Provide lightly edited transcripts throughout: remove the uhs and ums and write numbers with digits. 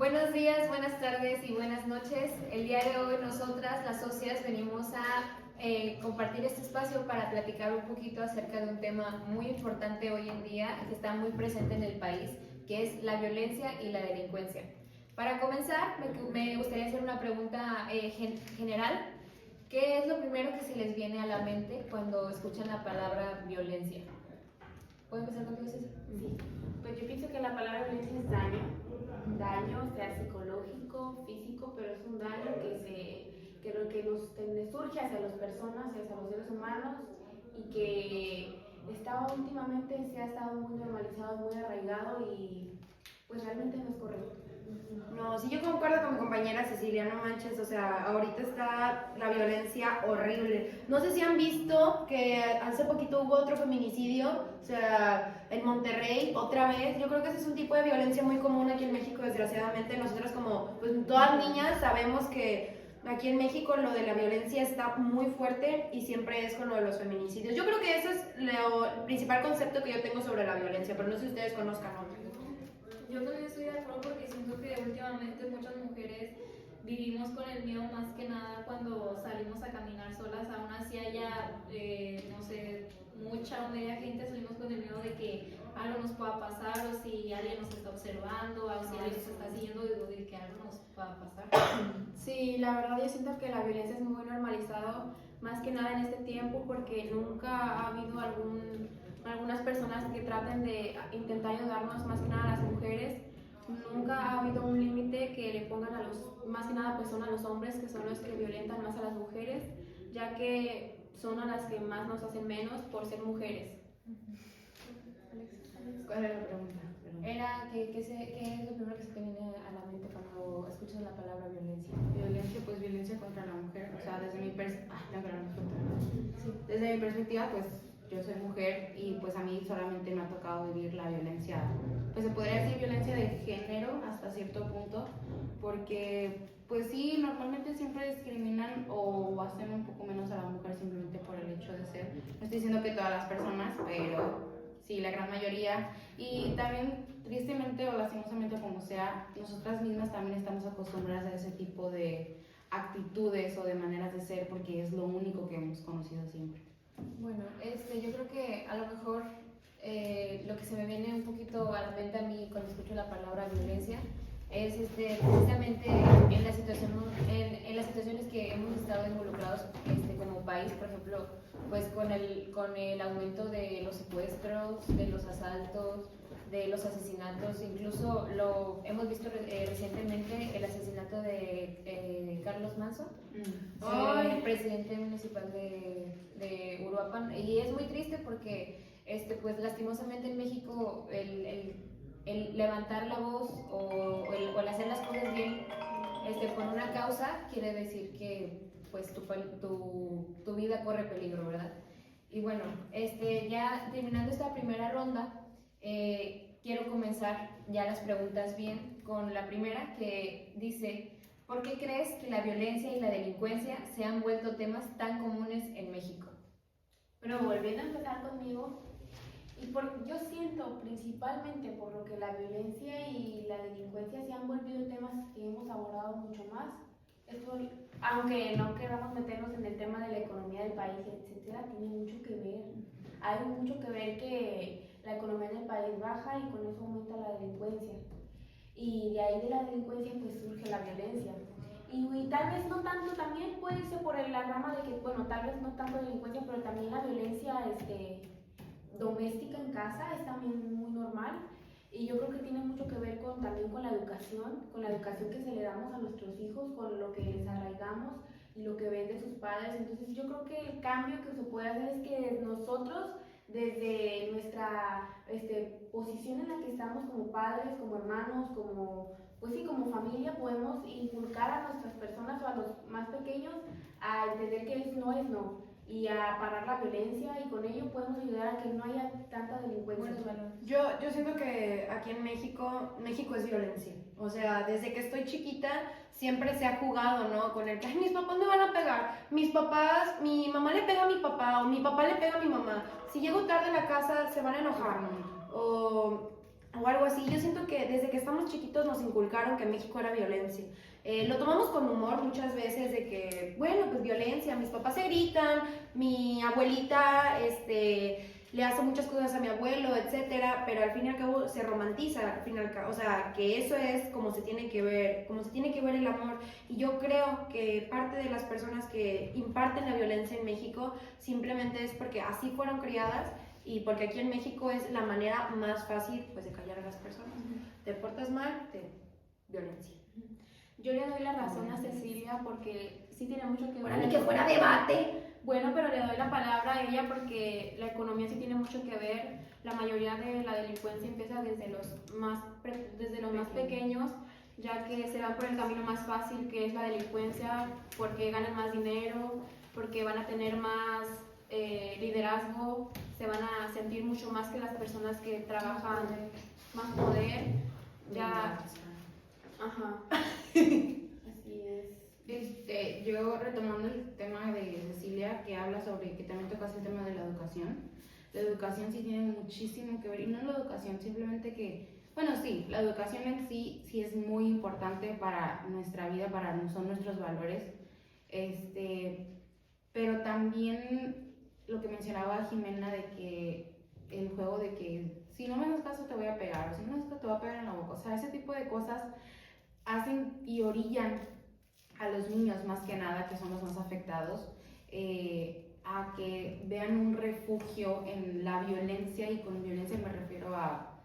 Buenos días, buenas tardes y buenas noches. El día de hoy nosotras, las socias, venimos a compartir este espacio para platicar un poquito acerca de un tema muy importante hoy en día que está muy presente en el país, que es la violencia y la delincuencia. Para comenzar, me gustaría hacer una pregunta general. ¿Qué es lo primero que se les viene a la mente cuando escuchan la palabra violencia? ¿Puedo empezar contigo, César? Sí, pues yo pienso que la palabra violencia es daño sea psicológico, físico, pero es un daño que nos surge hacia las personas y hacia los seres humanos y que últimamente se ha estado muy normalizado, muy arraigado y pues realmente no es correcto. No, sí, yo concuerdo con mi compañera Cecilia, no manches, o sea, ahorita está la violencia horrible. No sé si han visto que hace poquito hubo otro feminicidio, o sea, en Monterrey, otra vez. Yo creo que ese es un tipo de violencia muy común aquí en México, desgraciadamente. Nosotras como, pues todas niñas sabemos que aquí en México lo de la violencia está muy fuerte y siempre es con lo de los feminicidios. Yo creo que ese es el principal concepto que yo tengo sobre la violencia, pero no sé si ustedes conozcan otro. Yo también estoy de acuerdo porque siento que últimamente muchas mujeres vivimos con el miedo más que nada cuando salimos a caminar solas, aún así haya, no sé, mucha o media gente, salimos con el miedo de que algo nos pueda pasar o si alguien nos está observando o si alguien nos está siguiendo, digo, de que algo nos pueda pasar. Sí, la verdad yo siento que la violencia es muy normalizado, más que nada en este tiempo, porque nunca ha habido algunas personas que traten de intentar ayudarnos, más que nada a las mujeres. Nunca ha habido un límite que le pongan más que nada pues son a los hombres, que son los que violentan más a las mujeres, ya que son a las que más nos hacen menos por ser mujeres. ¿Cuál era la pregunta? Era, ¿qué es lo primero que se te viene a la mente cuando escuchas la palabra violencia? Violencia, pues violencia contra la mujer, o sea, desde mi perspectiva, pues yo soy mujer y pues a mí solamente me ha tocado vivir la violencia, pues se podría decir violencia de género hasta cierto punto, porque pues sí, normalmente siempre discriminan o hacen un poco menos a la mujer simplemente por el hecho de ser, no estoy diciendo que todas las personas, pero sí, la gran mayoría. Y también, tristemente o lastimosamente como sea, nosotras mismas también estamos acostumbradas a ese tipo de actitudes o de maneras de ser porque es lo único que hemos conocido siempre. Bueno, yo creo que a lo mejor lo que se me viene un poquito a la mente a mí cuando escucho la palabra violencia es precisamente en en las situaciones que hemos estado involucrados como país, por ejemplo, pues con el aumento de los secuestros, de los asaltos, de los asesinatos, incluso lo hemos visto recientemente el asesinato de Carlos Manso, el presidente municipal de Uruapan, y es muy triste porque pues lastimosamente en México el levantar la voz o el hacer las cosas bien por una causa quiere decir que pues tu vida corre peligro, ¿verdad? Y bueno, ya terminando esta primera ronda, quiero comenzar ya las preguntas bien con la primera que dice: ¿por qué crees que la violencia y la delincuencia se han vuelto temas tan comunes en México? Pero volviendo a empezar conmigo, yo siento principalmente por lo que la violencia y la delincuencia se han volvido temas que hemos abordado mucho más. Esto, aunque no queramos meternos en el tema de la economía del país, etcétera, tiene mucho que ver. Hay mucho que ver que la economía del país baja y con eso aumenta la delincuencia. Y de ahí de la delincuencia pues surge la violencia. Y tal vez no tanto, también puede ser por la rama de que, bueno, tal vez no tanto delincuencia, pero también la violencia doméstica en casa es también muy normal. Y yo creo que tiene mucho que ver también con la educación que se le damos a nuestros hijos, con lo que les arraigamos y lo que ven de sus padres. Entonces yo creo que el cambio que se puede hacer es que nosotros, desde nuestra posición en la que estamos como padres, como hermanos, como familia, podemos inculcar a nuestras personas o a los más pequeños a entender que no es no y a parar la violencia, y con ello podemos ayudar a que no haya tanta delincuencia. Yo siento que aquí en México es violencia. O sea, desde que estoy chiquita siempre se ha jugado, ¿no? Con el que, ay, mis papás me van a pegar. Mi mamá le pega a mi papá o mi papá le pega a mi mamá. Si llego tarde a la casa se van a enojar, ¿no? O o algo así. Yo siento que desde que estamos chiquitos nos inculcaron que México era violencia. Lo tomamos con humor muchas veces de que, bueno, pues violencia, mis papás se gritan, mi abuelita le hace muchas cosas a mi abuelo, etcétera, pero al fin y al cabo se romantiza, al fin y al cabo, o sea, que eso es como se tiene que ver, el amor. Y yo creo que parte de las personas que imparten la violencia en México simplemente es porque así fueron criadas y porque aquí en México es la manera más fácil pues de callar a las personas. Te portas mal, violencia. Yo le doy la razón a Cecilia porque sí tiene mucho que ver. Para mí que fuera debate. Bueno, pero le doy la palabra a ella porque la economía sí tiene mucho que ver. La mayoría de la delincuencia empieza desde los más pequeños, ya que se van por el camino más fácil que es la delincuencia, porque ganan más dinero, porque van a tener más liderazgo, se van a sentir mucho más que las personas que trabajan, más poder. Ya, ajá. Así es. Yo retomando el tema de Cecilia, que habla sobre, que también tocas el tema de la educación sí tiene muchísimo que ver, y no la educación, simplemente que, bueno, sí, la educación en sí es muy importante para nuestra vida, son nuestros valores, pero también lo que mencionaba Jimena de que el juego de que si no me das caso te voy a pegar, o si no me das caso te voy a pegar en la boca, o sea, ese tipo de cosas hacen y orillan a los niños más que nada, que son los más afectados, a que vean un refugio en la violencia, y con violencia me refiero a,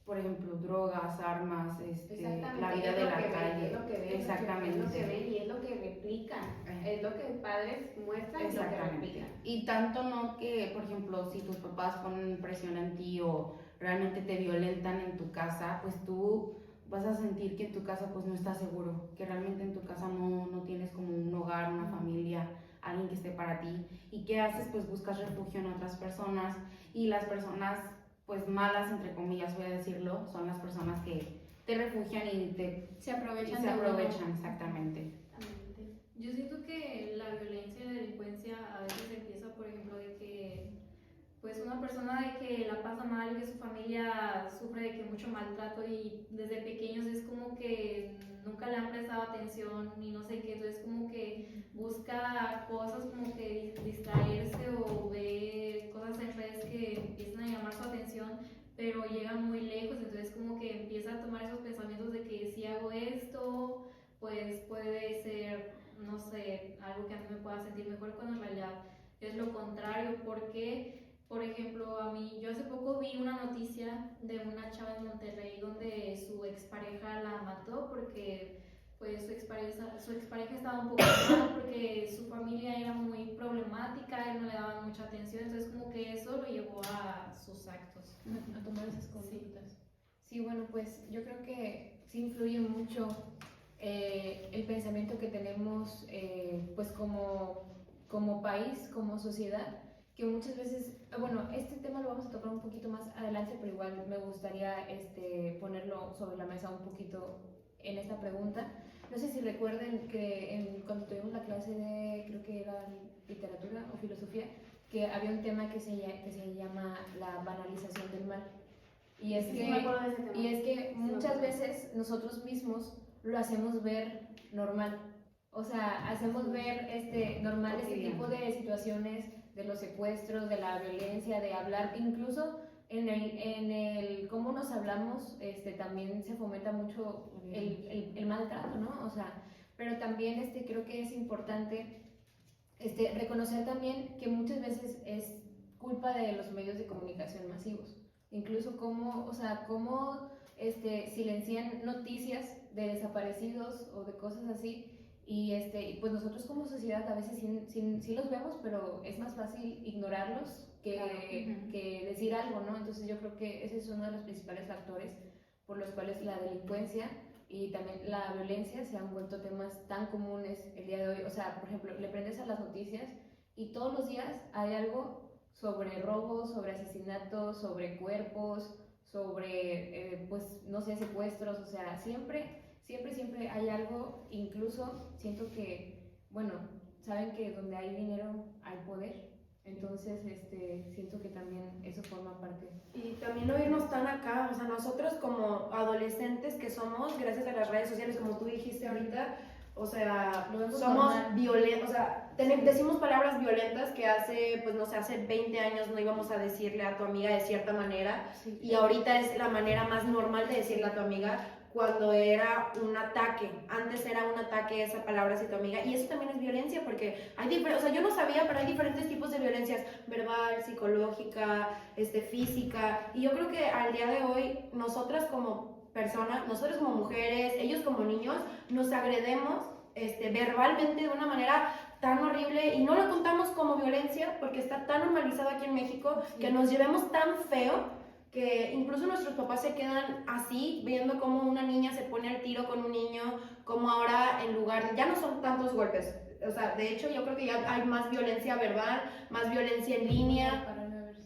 por ejemplo, drogas, armas, la vida de la calle. Es lo que ven, exactamente. es lo que ven y es lo que replican, es lo que padres muestran y lo que replican. Y tanto no que, por ejemplo, si tus papás ponen presión en ti o realmente te violentan en tu casa, pues tú vas a sentir que en tu casa pues no estás seguro, que realmente en tu casa no tienes como un hogar, una familia, alguien que esté para ti. ¿Y qué haces? Pues buscas refugio en otras personas, y las personas pues malas, entre comillas voy a decirlo, son las personas que te refugian y se aprovechan. Exactamente. Yo siento que la violencia y la delincuencia a veces empieza, por ejemplo, de que pues una persona de que la pasa mal, que su familia sufre de que mucho maltrato y desde pequeños es como que nunca le han prestado atención ni no sé qué, entonces como que busca cosas como que distraerse o ve cosas en redes que empiezan a llamar su atención, pero llega muy lejos, entonces como que empieza a tomar esos pensamientos de que si hago esto, pues puede ser, no sé, algo que a mí me pueda sentir mejor, cuando en realidad es lo contrario, porque por ejemplo, yo hace poco vi una noticia de una chava en Monterrey donde su expareja la mató porque pues su expareja estaba un poco mal porque su familia era muy problemática, él no le daba mucha atención, entonces como que eso lo llevó a sus actos. A tomar esas conductas. Sí, bueno, pues yo creo que sí influye mucho el pensamiento que tenemos pues como país, como sociedad, que muchas veces, bueno, este tema lo vamos a tocar un poquito más adelante, pero igual me gustaría ponerlo sobre la mesa un poquito en esta pregunta. No sé si recuerden que cuando tuvimos la clase de, creo que era literatura o filosofía, que había un tema que se llama la banalización del mal. Y es, que muchas veces nosotros mismos lo hacemos ver normal. O sea, hacemos ver normal este tipo de situaciones, de los secuestros, de la violencia, de hablar, incluso en el cómo nos hablamos, también se fomenta mucho el maltrato, ¿no? O sea, pero también creo que es importante reconocer también que muchas veces es culpa de los medios de comunicación masivos, incluso cómo silencian noticias de desaparecidos o de cosas así. Y pues nosotros como sociedad a veces sí los vemos, pero es más fácil ignorarlos que decir algo, ¿no? Entonces yo creo que ese es uno de los principales factores por los cuales la delincuencia y también la violencia se han vuelto temas tan comunes el día de hoy. O sea, por ejemplo, le prendes a las noticias y todos los días hay algo sobre robos, sobre asesinatos, sobre cuerpos, sobre, pues, no sé, secuestros, o sea, siempre hay algo. Incluso siento que, bueno, saben que donde hay dinero hay poder, Entonces, siento que también eso forma parte. Y también no irnos tan acá, o sea, nosotros como adolescentes que somos, gracias a las redes sociales, como tú dijiste ahorita, o sea, Lo vemos somos normal. violentos, o sea, decimos palabras violentas que hace, pues no sé, hace 20 años no íbamos a decirle a tu amiga de cierta manera, Sí. y ahorita es la manera más normal de decirle a tu amiga cuando era un ataque. Antes era un ataque esa palabra hacia tu amiga, y eso también es violencia porque o sea, yo no sabía, pero hay diferentes tipos de violencias: verbal, psicológica, física, y yo creo que al día de hoy nosotras como personas, nosotros como mujeres, ellos como niños, nos agredemos verbalmente de una manera tan horrible, y no lo contamos como violencia porque está tan normalizado aquí en México, que nos llevemos tan feo que incluso nuestros papás se quedan así, viendo cómo una niña se pone al tiro con un niño, como ahora en lugar de, ya no son tantos golpes, o sea, de hecho yo creo que ya hay más violencia verbal, más violencia en línea.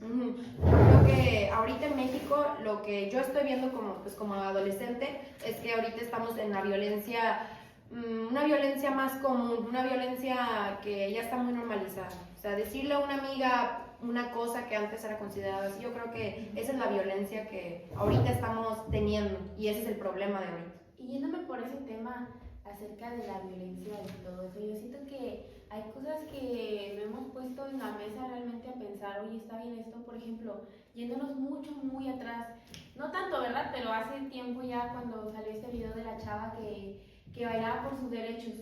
Yo creo que ahorita en México lo que yo estoy viendo como adolescente es que ahorita estamos en la violencia, una violencia más común, una violencia que ya está muy normalizada. O sea, decirle a una amiga una cosa que antes era considerada así, yo creo que esa es la violencia que ahorita estamos teniendo, y ese es el problema de ahorita. Y yéndome por ese tema acerca de la violencia y todo eso, yo siento que hay cosas que no hemos puesto en la mesa realmente a pensar, oye, está bien esto, por ejemplo, yéndonos muy atrás, no tanto, ¿verdad? Pero hace tiempo ya, cuando salió este video de la chava que bailaba por sus derechos.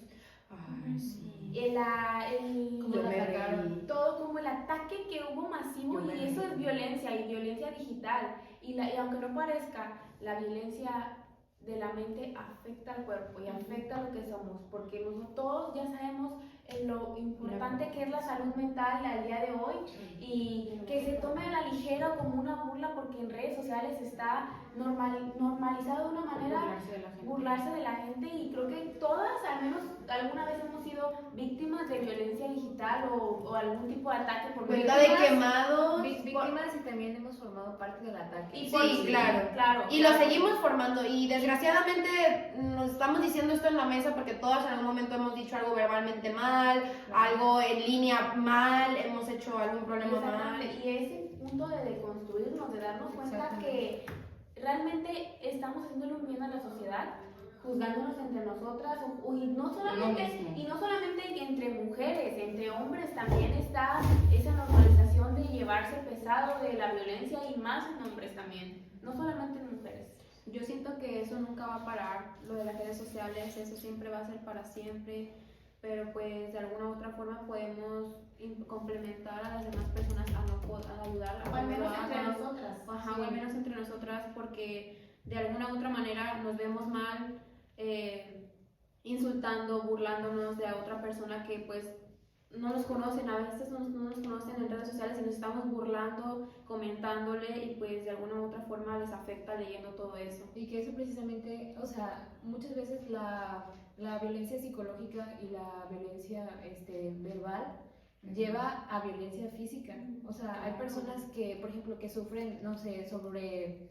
Ay, sí. Como la atacaron. Todo como el ataque que hubo masivo, y eso es violencia, y violencia digital. Y aunque no parezca, la violencia de la mente afecta al cuerpo y afecta a lo que somos, porque nosotros todos ya sabemos lo importante que es la salud mental al día de hoy, y que se tome a la ligera como una burla, porque en redes sociales está normalizado de una manera burlarse de la gente, y creo que todas al menos alguna vez hemos sido víctimas de violencia digital o algún tipo de ataque por Cuenta de quemados. Víctimas, y también hemos formado parte del ataque. Y Sí, claro. Y lo seguimos formando, y desgraciadamente nos estamos diciendo esto en la mesa porque todas en algún momento hemos dicho algo verbalmente mal, algo en línea mal, hemos hecho algún problema mal. Y ese punto de deconstruirnos, de darnos cuenta que realmente estamos haciéndole un bien a la sociedad, juzgándonos entre nosotras, y no solamente entre mujeres, entre hombres también está esa normalización de llevarse pesado de la violencia, y más en hombres también, no solamente en mujeres. Yo siento que eso nunca va a parar, lo de las redes sociales, eso siempre va a ser para siempre, pero pues de alguna u otra forma podemos complementar a las demás personas a ayudar a O al menos que lo entre hagan. nosotras. Ajá, o al menos entre nosotras, porque de alguna u otra manera nos vemos mal, insultando, burlándonos de a otra persona que pues no nos conocen, a veces no nos conocen en redes sociales, y nos estamos burlando, comentándole, y pues de alguna u otra forma les afecta leyendo todo eso. Y que eso precisamente, o sea, muchas veces la violencia psicológica y la violencia verbal lleva a violencia física. O sea, hay personas que, por ejemplo, que sufren, no sé, sobre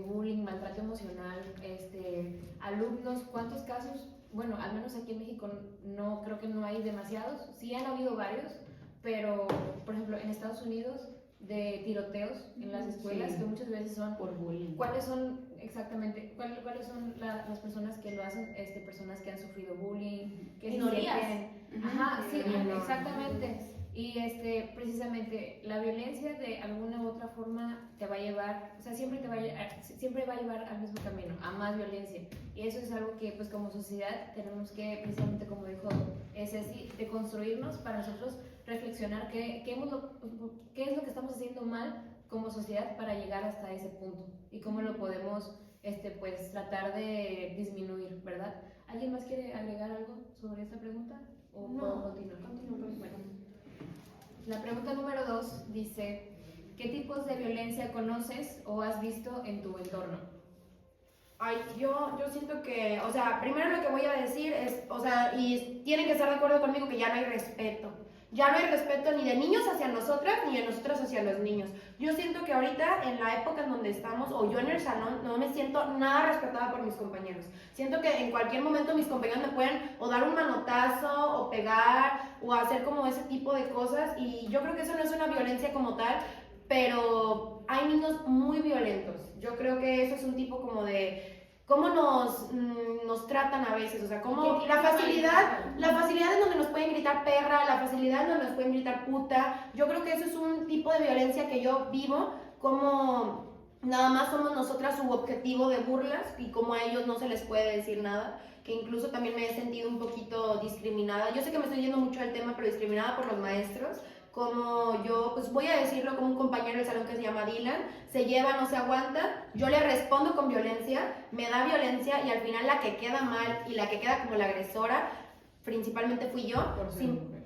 bullying, maltrato emocional, alumnos, ¿cuántos casos? Bueno, al menos aquí en México no, creo que no hay demasiados, sí han habido varios, pero, por ejemplo, en Estados Unidos, de tiroteos en las escuelas, que muchas veces son Por bullying. ¿Cuáles son exactamente, cuáles son las personas que lo hacen? Personas que han sufrido bullying, que Minorías. Ajá, sí, Minorías. exactamente. Y precisamente la violencia de alguna u otra forma te va a llevar, o sea, siempre va a llevar al mismo camino, a más violencia. Y eso es algo que pues como sociedad tenemos que, precisamente como dijo Ceci, de construirnos para nosotros reflexionar qué es lo que estamos haciendo mal como sociedad para llegar hasta ese punto, y cómo lo podemos pues tratar de disminuir, ¿verdad? ¿Alguien más quiere agregar algo sobre esta pregunta? ¿O puedo continuar? Bueno. La pregunta número 2 dice, ¿qué tipos de violencia conoces o has visto en tu entorno? Ay, yo siento que, o sea, primero lo que voy a decir es, o sea, y tienen que estar de acuerdo conmigo que ya no hay respeto. ya no hay respeto ni de niños hacia nosotras ni de nosotras hacia los niños. Yo siento que ahorita, en la época en donde estamos, o yo en el salón, no me siento nada respetada por mis compañeros. Siento que en cualquier momento mis compañeros me pueden o dar un manotazo, o pegar, o hacer como ese tipo de cosas, y yo creo que eso no es una violencia como tal, pero hay niños muy violentos. Yo creo que eso es un tipo como de cómo nos tratan a veces, o sea, cómo la facilidad en donde nos pueden gritar perra, la facilidad en donde nos pueden gritar puta. Yo creo que eso es un tipo de violencia que yo vivo, como nada más somos nosotras su objetivo de burlas y como a ellos no se les puede decir nada, que incluso también me he sentido un poquito discriminada. Yo sé que me estoy yendo mucho del tema, pero discriminada por los maestros. Como yo, pues voy a decirlo, como un compañero del salón que se llama Dylan, se lleva, no se aguanta, yo le respondo con violencia, me da violencia, y al final la que queda mal y la que queda como la agresora, principalmente fui yo,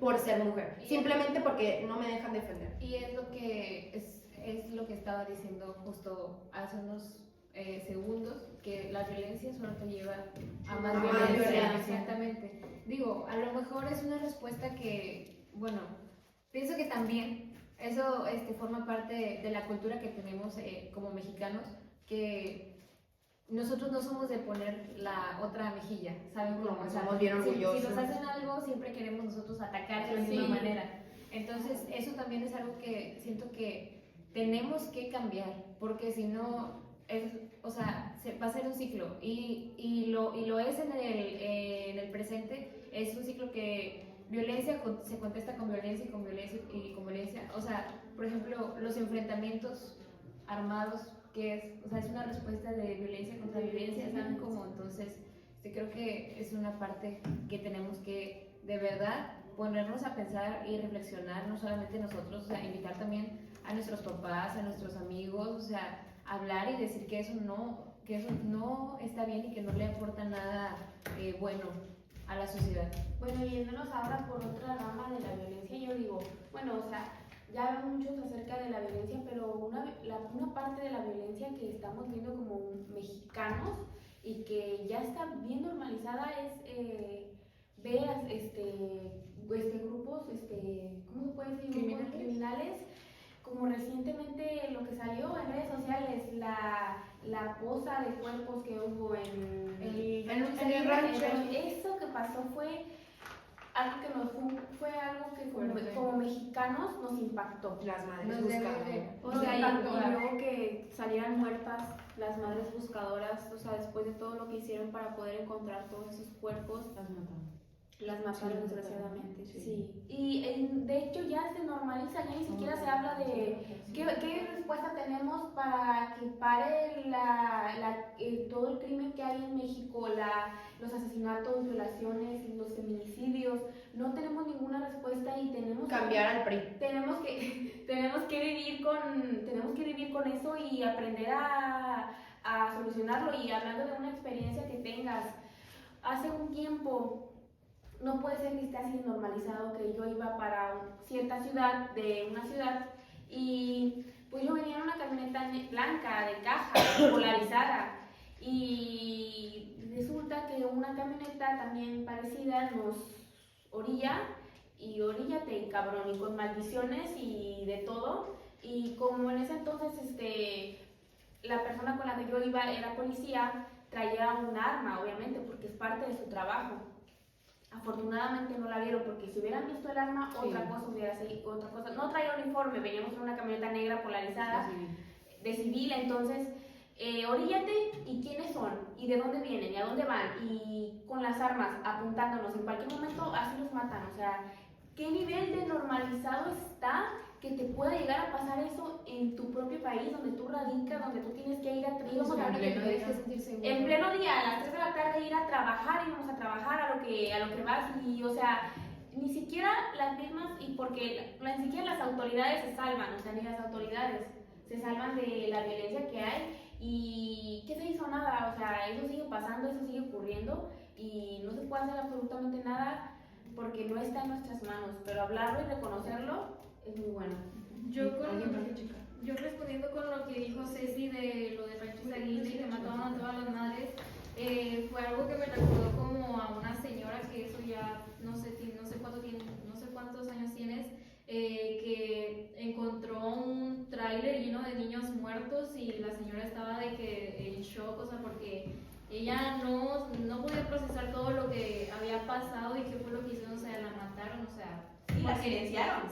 por ser mujer, simplemente porque no me dejan defender. Y es lo que estaba diciendo justo hace unos segundos, que la violencia solo te lleva a más violencia. Exactamente. Digo, a lo mejor es una respuesta que, bueno, pienso que también eso forma parte de la cultura que tenemos como mexicanos, que nosotros no somos de poner la otra mejilla, ¿saben cómo? No, somos bien orgullosos. Si nos hacen algo, siempre queremos nosotros atacar de la misma manera. Entonces, eso también es algo que siento que tenemos que cambiar, porque si no, va a ser un ciclo, y lo es en el presente. Es un ciclo que violencia se contesta con violencia y con violencia y con violencia. O sea, por ejemplo, los enfrentamientos armados, que es una respuesta de violencia contra violencia, ¿saben cómo? Entonces, creo que es una parte que tenemos que, de verdad, ponernos a pensar y reflexionar, no solamente nosotros, o sea, invitar también a nuestros papás, a nuestros amigos, o sea, hablar y decir que eso no está bien y que no le aporta nada bueno a la sociedad. Bueno, yéndonos ahora por otra rama de la violencia, yo digo, bueno, o sea, ya hablan muchos acerca de la violencia, pero una parte de la violencia que estamos viendo como mexicanos y que ya está bien normalizada es ver grupos, ¿cómo se puede decir? Criminales. Como recientemente lo que salió en redes sociales, la posa de cuerpos que hubo en el rancho. Eso que pasó fue algo que como mexicanos nos impactó. Las madres buscadoras. O sea, y luego que salieran muertas las madres buscadoras, o sea, después de todo lo que hicieron para poder encontrar todos esos cuerpos. Las mataron, desgraciadamente, sí. Y de hecho ya se normaliza, ya ni siquiera se habla de qué respuesta tenemos para que pare todo el crimen que hay en México, los asesinatos, violaciones, los feminicidios. No tenemos ninguna respuesta y tenemos cambiar al PRI. Tenemos que vivir con eso y aprender a solucionarlo. Y hablando de una experiencia que tengas, hace un tiempo, no puede ser que esté así normalizado, que yo iba para cierta ciudad, y pues yo venía en una camioneta blanca de caja, polarizada, y resulta que una camioneta también parecida nos orilla, y oríllate, cabrón, y con maldiciones y de todo, y como en ese entonces la persona con la que yo iba era policía, traía un arma, obviamente, porque es parte de su trabajo. Afortunadamente no la vieron, porque si hubieran visto el arma, otra cosa. No traía uniforme, veníamos en una camioneta negra polarizada de civil, entonces, oríllate, ¿y quiénes son? ¿Y de dónde vienen? ¿Y a dónde van? Y con las armas apuntándonos, en cualquier momento así los matan, o sea, ¿qué nivel de normalizado está que te pueda llegar a pasar eso en tu propio país, donde tú radicas, donde tú tienes que ir a en pleno día, a las 3 de la tarde ir a trabajar, íbamos a trabajar a lo que vas, y o sea, ni siquiera las mismas, y porque ni siquiera las autoridades se salvan, o sea, ni las autoridades se salvan de la violencia que hay, y ¿qué se hizo? Nada, o sea, eso sigue pasando, eso sigue ocurriendo, y no se puede hacer absolutamente nada porque no está en nuestras manos, pero hablarlo y reconocerlo es muy bueno. Yo respondiendo con lo que dijo Ceci de lo de Rancho Aguirre y que mataban a todas las madres, fue algo que me recordó como a una señora que eso ya no sé cuántos años tienes, que encontró un tráiler lleno de niños muertos y la señora estaba de que en shock, o sea, porque ella no podía procesar todo lo que había pasado y qué fue lo que hicieron, o sea, la mataron, o sea, Y la silenciaron.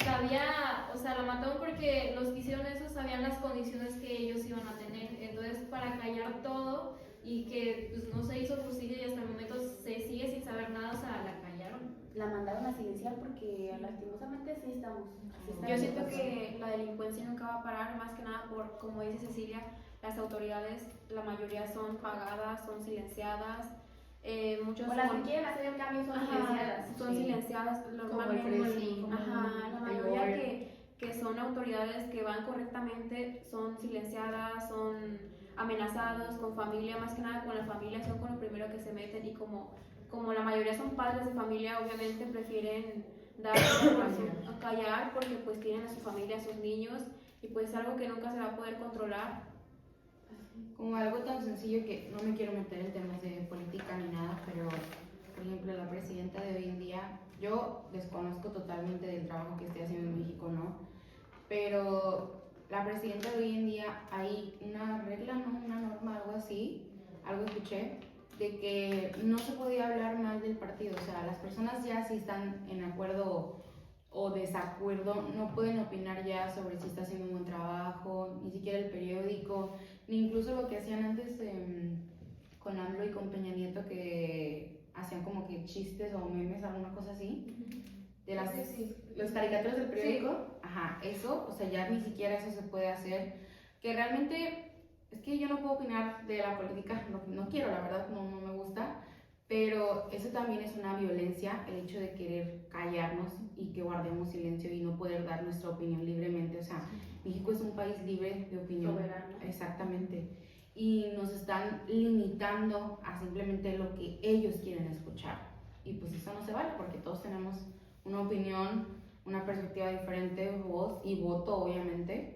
o sea, la mataron porque los que hicieron eso sabían las condiciones que ellos iban a tener, entonces para callar todo y que pues, no se hizo justicia y hasta el momento se sigue sin saber nada, o sea, la callaron. La mandaron a silenciar porque lastimosamente así estamos. Yo siento que la delincuencia nunca va a parar, más que nada por, como dice Cecilia, las autoridades, la mayoría son pagadas, son silenciadas. Muchos O las que quieren hacer el cambio son silenciadas. son Sí. silenciadas. Como el Normalmente, Presi, como la el mayoría Gobierno. que son autoridades que van correctamente son silenciadas, son amenazados con familia, más que nada con la familia son con lo primero que se meten y como la mayoría son padres de familia, obviamente prefieren dar a callar porque pues tienen a su familia, a sus niños y pues es algo que nunca se va a poder controlar. Como algo tan sencillo que no me quiero meter en temas de política ni nada, pero por ejemplo la presidenta de hoy en día, yo desconozco totalmente del trabajo que esté haciendo en México, ¿no? Pero la presidenta de hoy en día hay una regla, ¿no? Una norma, algo así, algo escuché, de que no se podía hablar mal del partido, o sea, las personas ya si están en acuerdo o desacuerdo, no pueden opinar ya sobre si está haciendo un buen trabajo, ni siquiera el periódico, ni incluso lo que hacían antes con AMLO y con Peña Nieto, que hacían como que chistes o memes, alguna cosa así, de las los caricaturas del periódico, ajá, eso, o sea, ya ni siquiera eso se puede hacer, que realmente, es que yo no puedo opinar de la política, no quiero, la verdad, no me gusta, pero eso también es una violencia, el hecho de querer callarnos y que guardemos silencio y no poder dar nuestra opinión libremente. O sea, México es un país libre de opinión. Soberano. Exactamente. Y nos están limitando a simplemente lo que ellos quieren escuchar. Y pues eso no se vale porque todos tenemos una opinión, una perspectiva diferente, voz y voto, obviamente.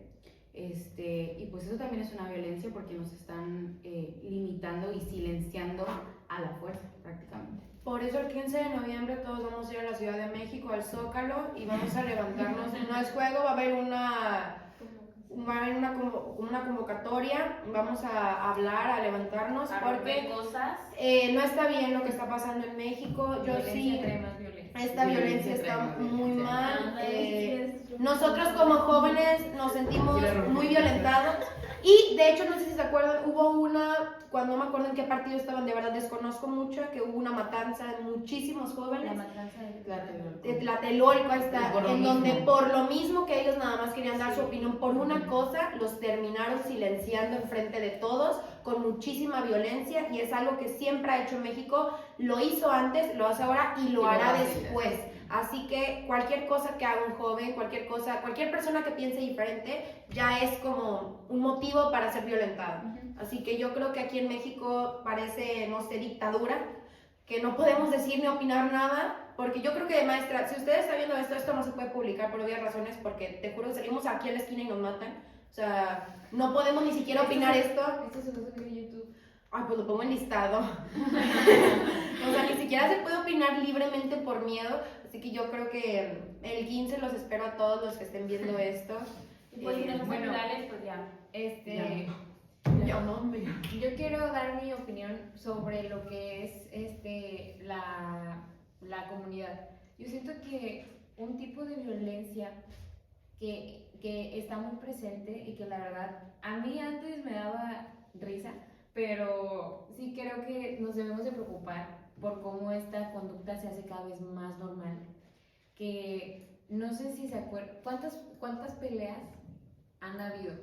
Y pues eso también es una violencia porque nos están limitando y silenciando a la fuerza prácticamente. Por eso el 15 de noviembre todos vamos a ir a la Ciudad de México, al Zócalo, y vamos a levantarnos. No es juego, va a haber una convocatoria, vamos a hablar, a levantarnos, porque cosas. no está bien lo que está pasando en México. Yo sí, esta violencia está muy mal. Nosotros como jóvenes nos sentimos muy violentados. Y de hecho, no sé si se acuerdan, cuando no me acuerdo en qué partido estaban, de verdad desconozco mucho, que hubo una matanza de muchísimos jóvenes. La matanza De Tlatelolco, ahí está, Por lo en mismo. donde por lo mismo que ellos nada más querían dar su opinión por una cosa, los terminaron silenciando enfrente de todos con muchísima violencia, y es algo que siempre ha hecho México, lo hizo antes, lo hace ahora y lo hará después. Así que cualquier cosa que haga un joven, cualquier persona que piense diferente, ya es como un motivo para ser violentado. Así que yo creo que aquí en México parece, no sé, dictadura, que no podemos decir ni opinar nada, porque yo creo que, maestra, si usted está viendo esto no se puede publicar por obvias razones, porque te juro que salimos aquí a la esquina y nos matan. O sea, no podemos ni siquiera opinar esto. Esto se va a subir en YouTube. Ay, pues lo pongo en listado. O sea, ni siquiera se puede opinar libremente por miedo. Así que yo creo que el 15 los espero a todos los que estén viendo esto. Y pues si no son bueno, naturales, pues ya. Yo quiero dar mi opinión sobre lo que es la comunidad. Yo siento que un tipo de violencia que está muy presente y que la verdad a mí antes me daba risa, pero sí creo que nos debemos de preocupar por cómo esta conducta se hace cada vez más normal. Que no sé si se acuerdan, ¿cuántas peleas han habido?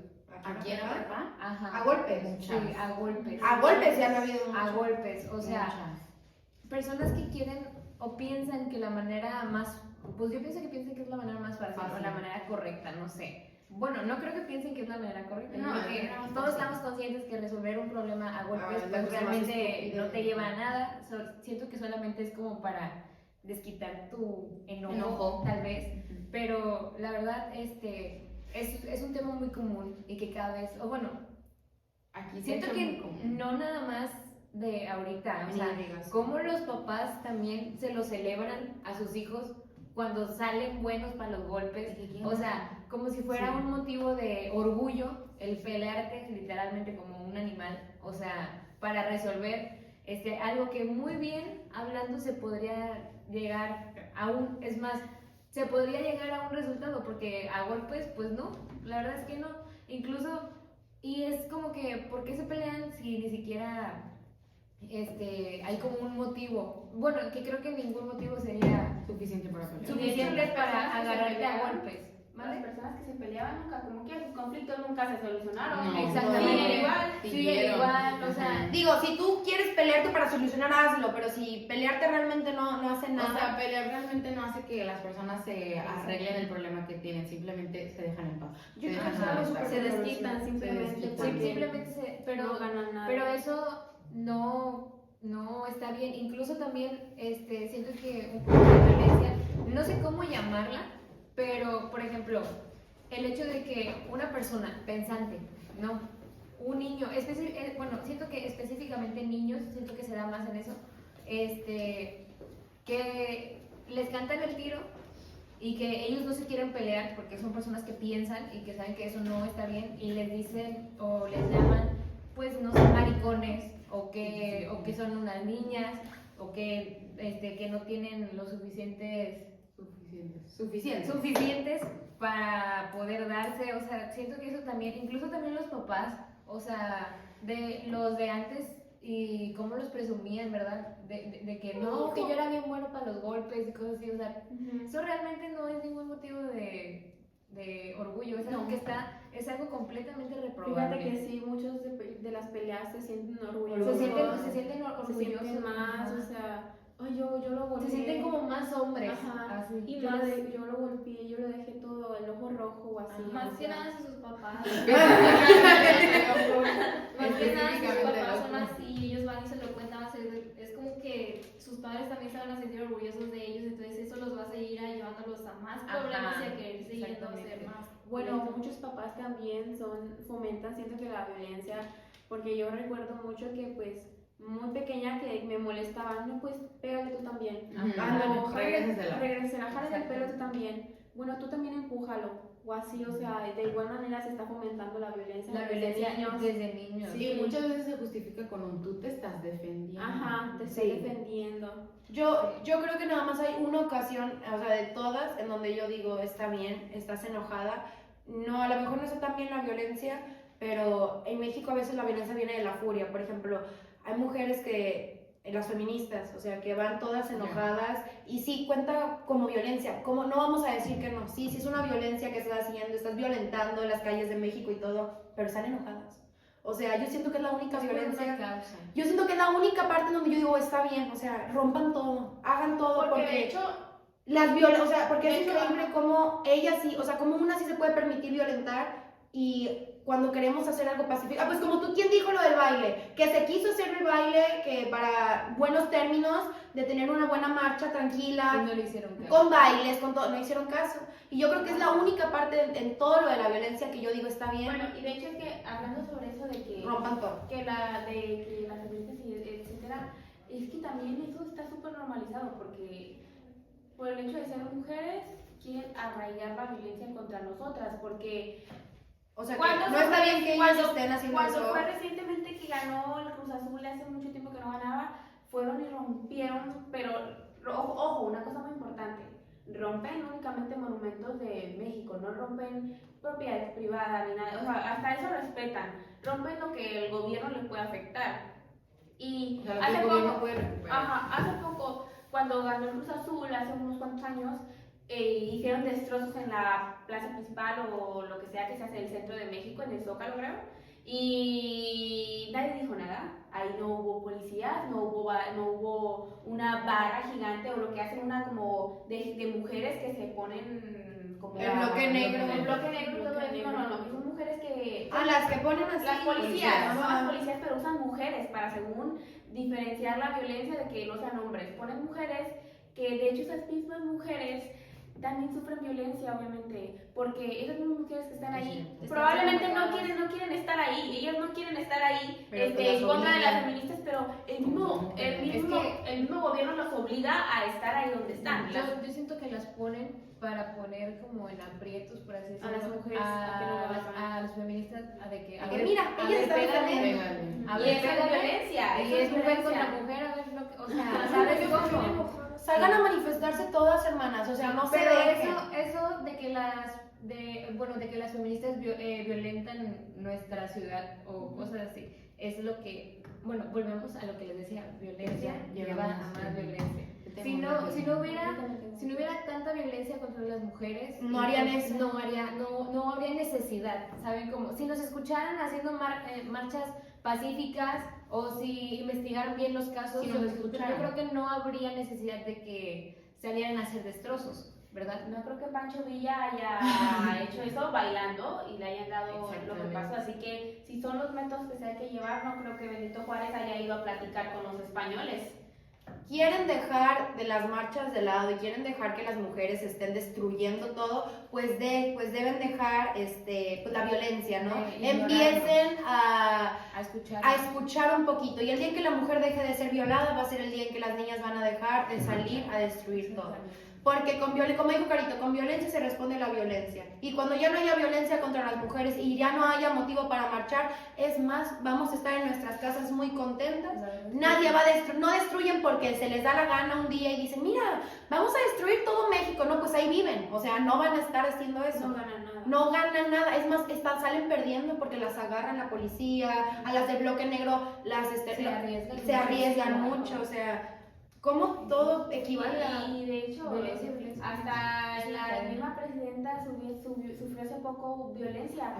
¿Aquí en la prepa? Ajá. ¿A golpes? Sí, a golpes. A golpes ya no ha habido A mucho. golpes, o sea, personas que quieren o piensan que la manera más, pues yo pienso que piensan que es la manera más fácil o la manera correcta, no sé. Bueno, no creo que piensen que es la manera correcta, No, yo creo que es la más todos fácil. estamos conscientes que resolver un problema a golpes es la pues cosa más realmente estúpida. no te lleva a nada. Siento que solamente es como para desquitar tu enojo. Tal vez, pero la verdad es un tema muy común y que cada vez, o bueno, Aquí se siento ha hecho que muy común. no nada más de ahorita, o sea, Ni digas. cómo los papás también se los celebran a sus hijos cuando salen buenos para los golpes, ¿Y quién? o sea, como si fuera un motivo de orgullo el pelearte literalmente como un animal, o sea, para resolver algo que muy bien hablando se podría llegar a un, es más, se podría llegar a un resultado, porque a golpes, pues no, la verdad es que no, incluso, y es como que, ¿por qué se pelean si ni siquiera hay como un motivo? Bueno, que creo que ningún motivo sería Suficiente para pelear. suficiente las para personas que se agarrarte a peleaban, golpes, Las ¿vale? personas que se peleaban nunca, como que sus conflictos nunca se solucionaron. No, Exactamente. Siguen igual. Siguen igual, o sea, Ajá. Digo, si tú quieres pelearte para solucionar, hazlo, pero si pelearte realmente no hace O nada. sea, pelear realmente no hace que las personas se arreglen el problema que tienen, simplemente se dejan en paz. Yo Se creo dejan que es algo estar. súper Se desquitan Se simplemente. desquitan. sí, porque simplemente pero no ganan nada. Pero eso no está bien. Incluso también siento que un poco de violencia, no sé cómo llamarla, pero por ejemplo, el hecho de que una persona pensante, no, un niño, bueno, siento que específicamente niños, siento que se da más en eso, que les cantan el tiro y que ellos no se quieren pelear porque son personas que piensan y que saben que eso no está bien y les dicen o les llaman, pues no son maricones o que son unas niñas o que no tienen los suficientes para poder darse, o sea, siento que eso también, incluso también los papás, o sea, de los de antes y cómo los presumían, ¿verdad? De que no, que yo era bien bueno para los golpes y cosas así, o sea, eso realmente no es ningún motivo de orgullo, es algo que es algo completamente reprobable. Fíjate que sí, muchos de las peleas se sienten orgullosos. se sienten se orgullosos, sienten más, ajá. o sea, ay, yo lo golpeé. Se sienten como más hombres, Ajá. así. Y Yo más, lo- yo lo golpeé, yo lo dejé todo, el ojo rojo o así. Más o que sea. nada si sus papás. Más Más que nada si sus específicamente papás los son papás. así y ellos van y se lo cuentan, es como que sus padres también se van a sentir orgullosos de ellos, entonces eso los va a seguir llevándolos a más problemas y a querer seguir yendo a hacer exactamente. más. Bueno, muchos papás también fomentan, siento que la violencia, porque yo recuerdo mucho que pues muy pequeña que me molestaban, no pues pégale tú también. Ándale, regrésesela. Regresela, jálale el pelo tú también. Bueno, tú también empújalo. O así, o sea, de igual manera se está fomentando la violencia. La desde violencia niños. desde niños. Sí, muchas veces se justifica con un tú te estás defendiendo. Ajá, te estoy Sí. defendiendo. Yo creo que nada más hay una ocasión, o sea, de todas, en donde yo digo, está bien, estás enojada. No, a lo mejor no está tan bien la violencia, pero en México a veces la violencia viene de la furia. Por ejemplo, hay mujeres las feministas, o sea, que van todas enojadas y sí cuenta como violencia. Como no vamos a decir que no, sí es una violencia que estás haciendo, estás violentando las calles de México y todo, pero están enojadas. O sea, yo siento que es la única Por una violencia. causa. Yo siento que es la única parte donde yo digo, está bien, o sea, rompan todo, hagan todo, Porque de hecho, o sea, porque de es hecho, increíble ajá. cómo ella sí, o sea, cómo una sí se puede permitir violentar y cuando queremos hacer algo pacífico, pues como tú, ¿quién dijo lo del baile? Que se quiso hacer el baile, que para buenos términos, de tener una buena marcha Y tranquila, no le hicieron caso. con bailes, con todo, no hicieron caso. Y yo creo que es la única parte en todo lo de la violencia que yo digo, está bien, bueno, y de hecho es que hablando sobre eso de que rompan todo. que las feministas y etcétera, es que también eso está súper normalizado porque por el hecho de ser mujeres quieren arraigar la violencia contra nosotras porque O sea, que ¿cuántos no está bien que ellas cuando- estén haciendo cuando eso. fue recientemente que ganó el Cruz Azul hace mucho tiempo que no ganaba, fueron y rompieron, pero ojo, una cosa muy importante, rompen únicamente monumentos de México, no rompen propiedades privadas ni nada, o sea, hasta eso respetan, rompen lo que el gobierno les puede afectar. Y O sea, lo que hace el gobierno poco, puede recuperar. hace poco, cuando ganó el Cruz Azul, hace unos cuantos años, hicieron destrozos en la plaza principal o lo que sea que se hace en el centro de México, en el Zócalo, creo, y nadie dijo nada. Ahí no hubo policías, no hubo una barra gigante o lo que hacen una como de mujeres que se ponen como El bloque negro. el bloque negro, todo eso. No, son mujeres que Las que ponen así. las policías, no Ajá. las policías, pero usan mujeres para según diferenciar la violencia de que no sean hombres. Ponen mujeres que de hecho esas mismas mujeres también sufren violencia, obviamente, porque esas mismas mujeres que están ahí Sí, probablemente no quieren estar ahí, ellas no quieren estar ahí Pero pues en las contra de las obligan. feministas, pero Como son mujeres. el mismo gobierno los obliga a estar ahí donde están. Yo siento que las ponen para poner como en aprietos, por así decirlo, A las mujeres, a que no lo hagan. a las feministas, a de que, a Que ver, mira, a ella ver, está pégale, defendiendo. a Y ver, eso es pégale, violencia, y eso es es mujer contra violencia. mujer, a ver lo que, o sea, ¿sabes cómo? Salgan a manifestarse todas, hermanas, o sea, no se Pero dejen. eso de que de que las feministas violentan nuestra ciudad o cosas así, es lo que, bueno, volvemos a lo que les decía, violencia lleva a más violencia. Si no hubiera tanta violencia contra las mujeres, No harían eso. no habría necesidad, ¿saben cómo? Si nos escucharan haciendo marchas pacíficas o si investigaran bien los casos, Si nos yo escucharan. creo que no habría necesidad de que salieran a hacer destrozos, ¿verdad? No creo que Pancho Villa haya hecho eso bailando y le hayan dado lo que pasó, así que si son los métodos que se hay que llevar, no creo que Benito Juárez haya ido a platicar con los españoles. Quieren dejar de las marchas de lado y quieren dejar que las mujeres estén destruyendo todo, pues deben dejar pues la violencia, ¿no? Empiecen a escuchar un poquito, y el día en que la mujer deje de ser violada va a ser el día en que las niñas van a dejar de salir a destruir todo. Porque como dijo Carito, con violencia se responde a la violencia. Y cuando ya no haya violencia contra las mujeres y ya no haya motivo para marchar, es más, vamos a estar en nuestras casas muy contentas. Nadie va a no destruyen porque se les da la gana un día y dicen, mira, vamos a destruir todo México. No, pues ahí viven. O sea, no van a estar haciendo eso. No ganan nada. No ganan nada. Es más, salen perdiendo porque las agarran la policía, a las de bloque negro se arriesgan mucho. O sea, ¿cómo todo equivale a Y de hecho, violencia. hasta la misma presidenta sufrió hace poco violencia.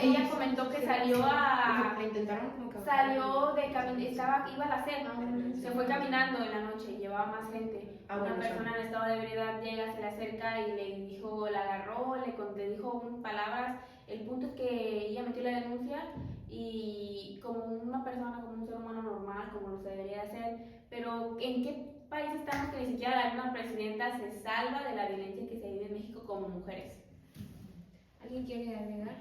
ella comentó que salió a... Le intentaron como que... Salió de caminar, iba a la cena, se fue caminando en la noche, llevaba más gente. Una persona en estado de ebriedad llega, se le acerca y le dijo, la agarró, le dijo palabras. El punto es que ella metió la denuncia y como una persona, como un ser humano normal, como lo se debería hacer. Pero ¿en qué país estamos que ni siquiera la misma presidenta se salva de la violencia que se vive en México como mujeres? ¿Alguien quiere agregar?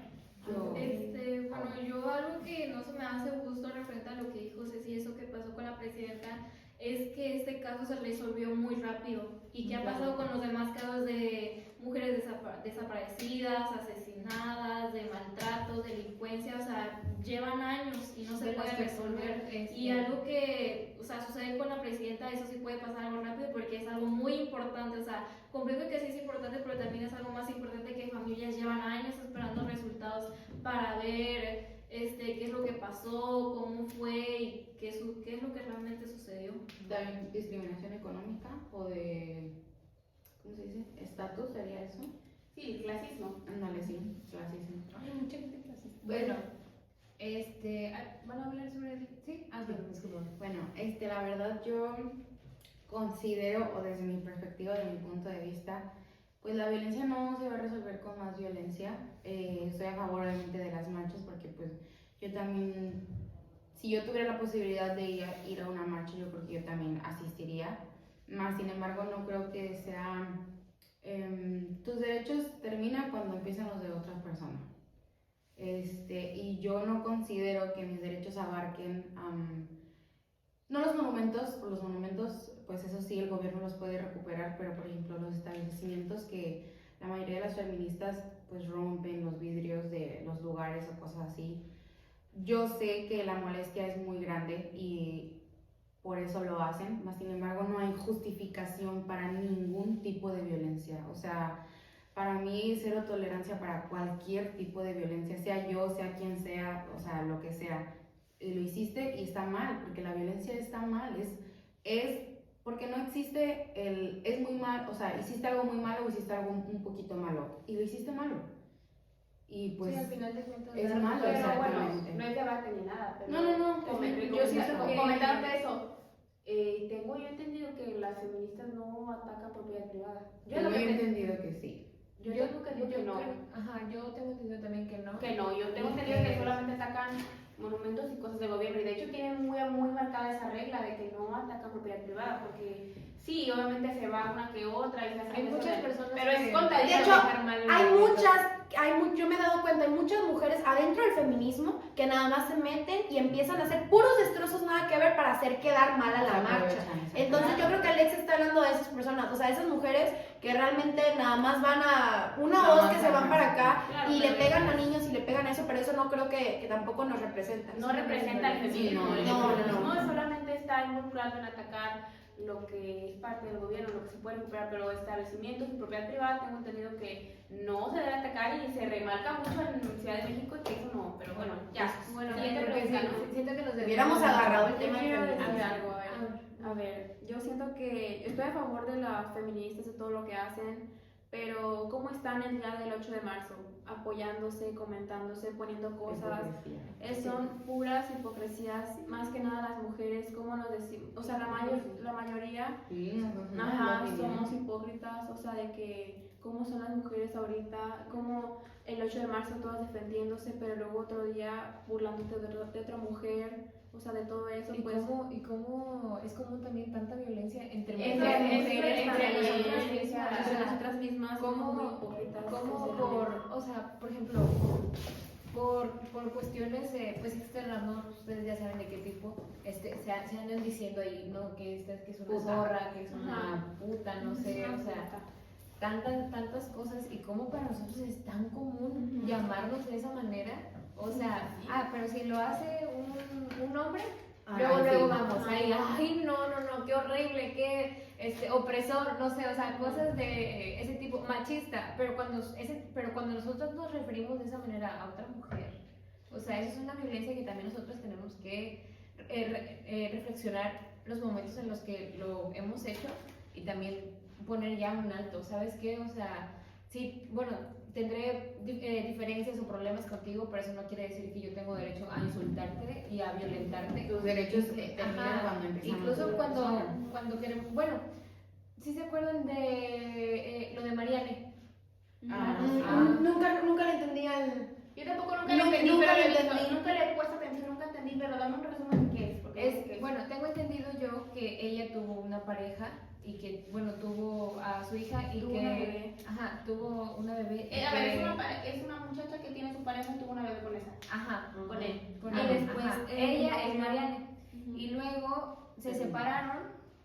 Bueno, yo algo que no se me hace justo referente a lo que dijo Ceci, eso que pasó con la presidenta, es que este caso se resolvió muy rápido. ¿Y qué ha pasado con los demás casos de mujeres desaparecidas, asesinadas, de maltrato, delincuencia? O sea, llevan años y no se puede resolver. Y algo que, o sea, sucede con la presidenta, eso sí puede pasar algo rápido porque es algo muy importante. O sea, comprendo que sí es importante, pero también es algo más importante que familias llevan años esperando resultados para ver qué es lo que pasó, cómo fue y qué es lo que realmente sucedió. ¿También discriminación económica o de, ¿cómo se dice? ¿Estatus sería eso? Sí, el clasismo. Ándale, sí, clasismo. Ay, mucha gente clasista. Bueno, ¿van a hablar sobre el...? ¿Sí? Bueno, disculpa. Bueno, la verdad yo considero, o desde mi perspectiva, de mi punto de vista, pues la violencia no se va a resolver con más violencia. Estoy a favor obviamente de las marchas porque pues yo también, si yo tuviera la posibilidad de ir a una marcha, yo creo que yo también asistiría. Más sin embargo, no creo que sea... tus derechos terminan cuando empiezan los de otras personas. Y yo no considero que mis derechos abarquen no los monumentos pues eso sí el gobierno los puede recuperar, pero por ejemplo los establecimientos que la mayoría de las feministas pues rompen los vidrios de los lugares o cosas así, yo sé que la molestia es muy grande y por eso lo hacen, más sin embargo no hay justificación para ningún tipo de violencia. O sea, para mí cero tolerancia para cualquier tipo de violencia, sea yo, sea quien sea, o sea, lo que sea. Lo hiciste y está mal, porque la violencia está mal, es porque no existe es muy mal, o sea, hiciste algo muy malo o hiciste algo un poquito malo, y lo hiciste malo. Y pues sí, al final de cuentas es malo, Pero exactamente. bueno, no es debate ni nada. Pero No, yo siento que... comentando eso, tengo yo entendido que las feministas no atacan propiedad privada. Yo he entendido que sí. Yo tengo que decir que no. Yo tengo entendido también que no. Que no, yo tengo entendido que solamente atacan monumentos y cosas de gobierno, y de hecho tienen muy marcada esa regla de que no atacan propiedad privada, porque sí, obviamente se va una que otra y se hace Hay muchas personas pero es que- contra De hecho, yo me he dado cuenta, hay muchas mujeres adentro del feminismo que nada más se meten y empiezan a hacer puros destrozos nada que ver para hacer quedar mal a la marcha. Entonces yo creo que Alex está hablando de esas personas, o sea, esas mujeres que realmente nada más van a una Nada voz más que se van ajá. para acá Claro, y le pero- pegan a niños y le pegan a eso, pero eso no creo que tampoco nos representa. No representa el feminismo. Sí, El no, feminismo no. solamente está involucrado en atacar lo que es parte del gobierno, lo que se puede recuperar, pero establecimientos y propiedad privada tengo entendido que no se debe atacar y se remarca mucho en Ciudad de México y que eso no, pero bueno, ya. Bueno, Siguiente porque pregunta, sí, ¿no? siento que nos Hubiéramos agarrado el Yo tema quiero del decir feminismo. algo, a ver, yo siento que estoy a favor de las feministas, de todo lo que hacen, pero ¿cómo están el día del 8 de marzo? Apoyándose, comentándose, poniendo cosas. Son puras hipocresías, más que nada las mujeres, ¿cómo nos decimos? O sea, la mayoría Sí, nosotros ajá, no somos hipócritas, o sea, de que cómo son las mujeres ahorita, como el 8 de marzo todas defendiéndose, pero luego otro día burlándote de otra mujer, o sea, de todo eso, ¿Y pues... cómo es común también tanta violencia entre Entre mujeres, entre nosotras mujeres, mismas? ajá. O Entre sea, nosotras mismas somos muy ¿cómo, hipócritas. cómo o sea, o sea, por ejemplo, por cuestiones pues externas, ¿no? Ustedes ya saben de qué tipo, se andan diciendo ahí, ¿no? Que es una Puta. zorra, que es una Ajá. puta, no sé, o sea, tantas cosas, y cómo para nosotros es tan común Ujú. llamarnos de esa manera, o sea, pero si lo hace un hombre, Ah, luego sí. vamos ahí, ay, no, qué horrible, qué opresor, no sé, o sea, cosas de ese tipo, machista, pero cuando nosotros nos referimos de esa manera a otra mujer, o sea, eso es una violencia que también nosotros tenemos que reflexionar los momentos en los que lo hemos hecho y también poner ya un alto, ¿sabes qué? O sea, sí, bueno, tendré diferencias o problemas contigo, pero eso no quiere decir que yo tengo derecho a insultarte y a violentarte. Tus derechos terminan Ajá, cuando empezamos. incluso con la cuando, persona. cuando queremos, bueno, ¿sí se acuerdan de lo de Mariane? Ah, Nunca le entendí al... Yo tampoco nunca No, le entendí, nunca pero le le he visto, entendí. nunca le he puesto atención, nunca entendí, pero dame un resumen de qué es. Porque no sé qué es. Bueno, tengo entendido yo que ella tuvo una pareja y que, bueno, tuvo a su hija y Tuvo que... una bebé. Ajá, tuvo una bebé. y A ver, que- es una muchacha que tiene su pareja y tuvo una bebé con esa. Ajá, Con él. con Y él. después, Ajá, ella es Mariane. Y luego se Sí. separaron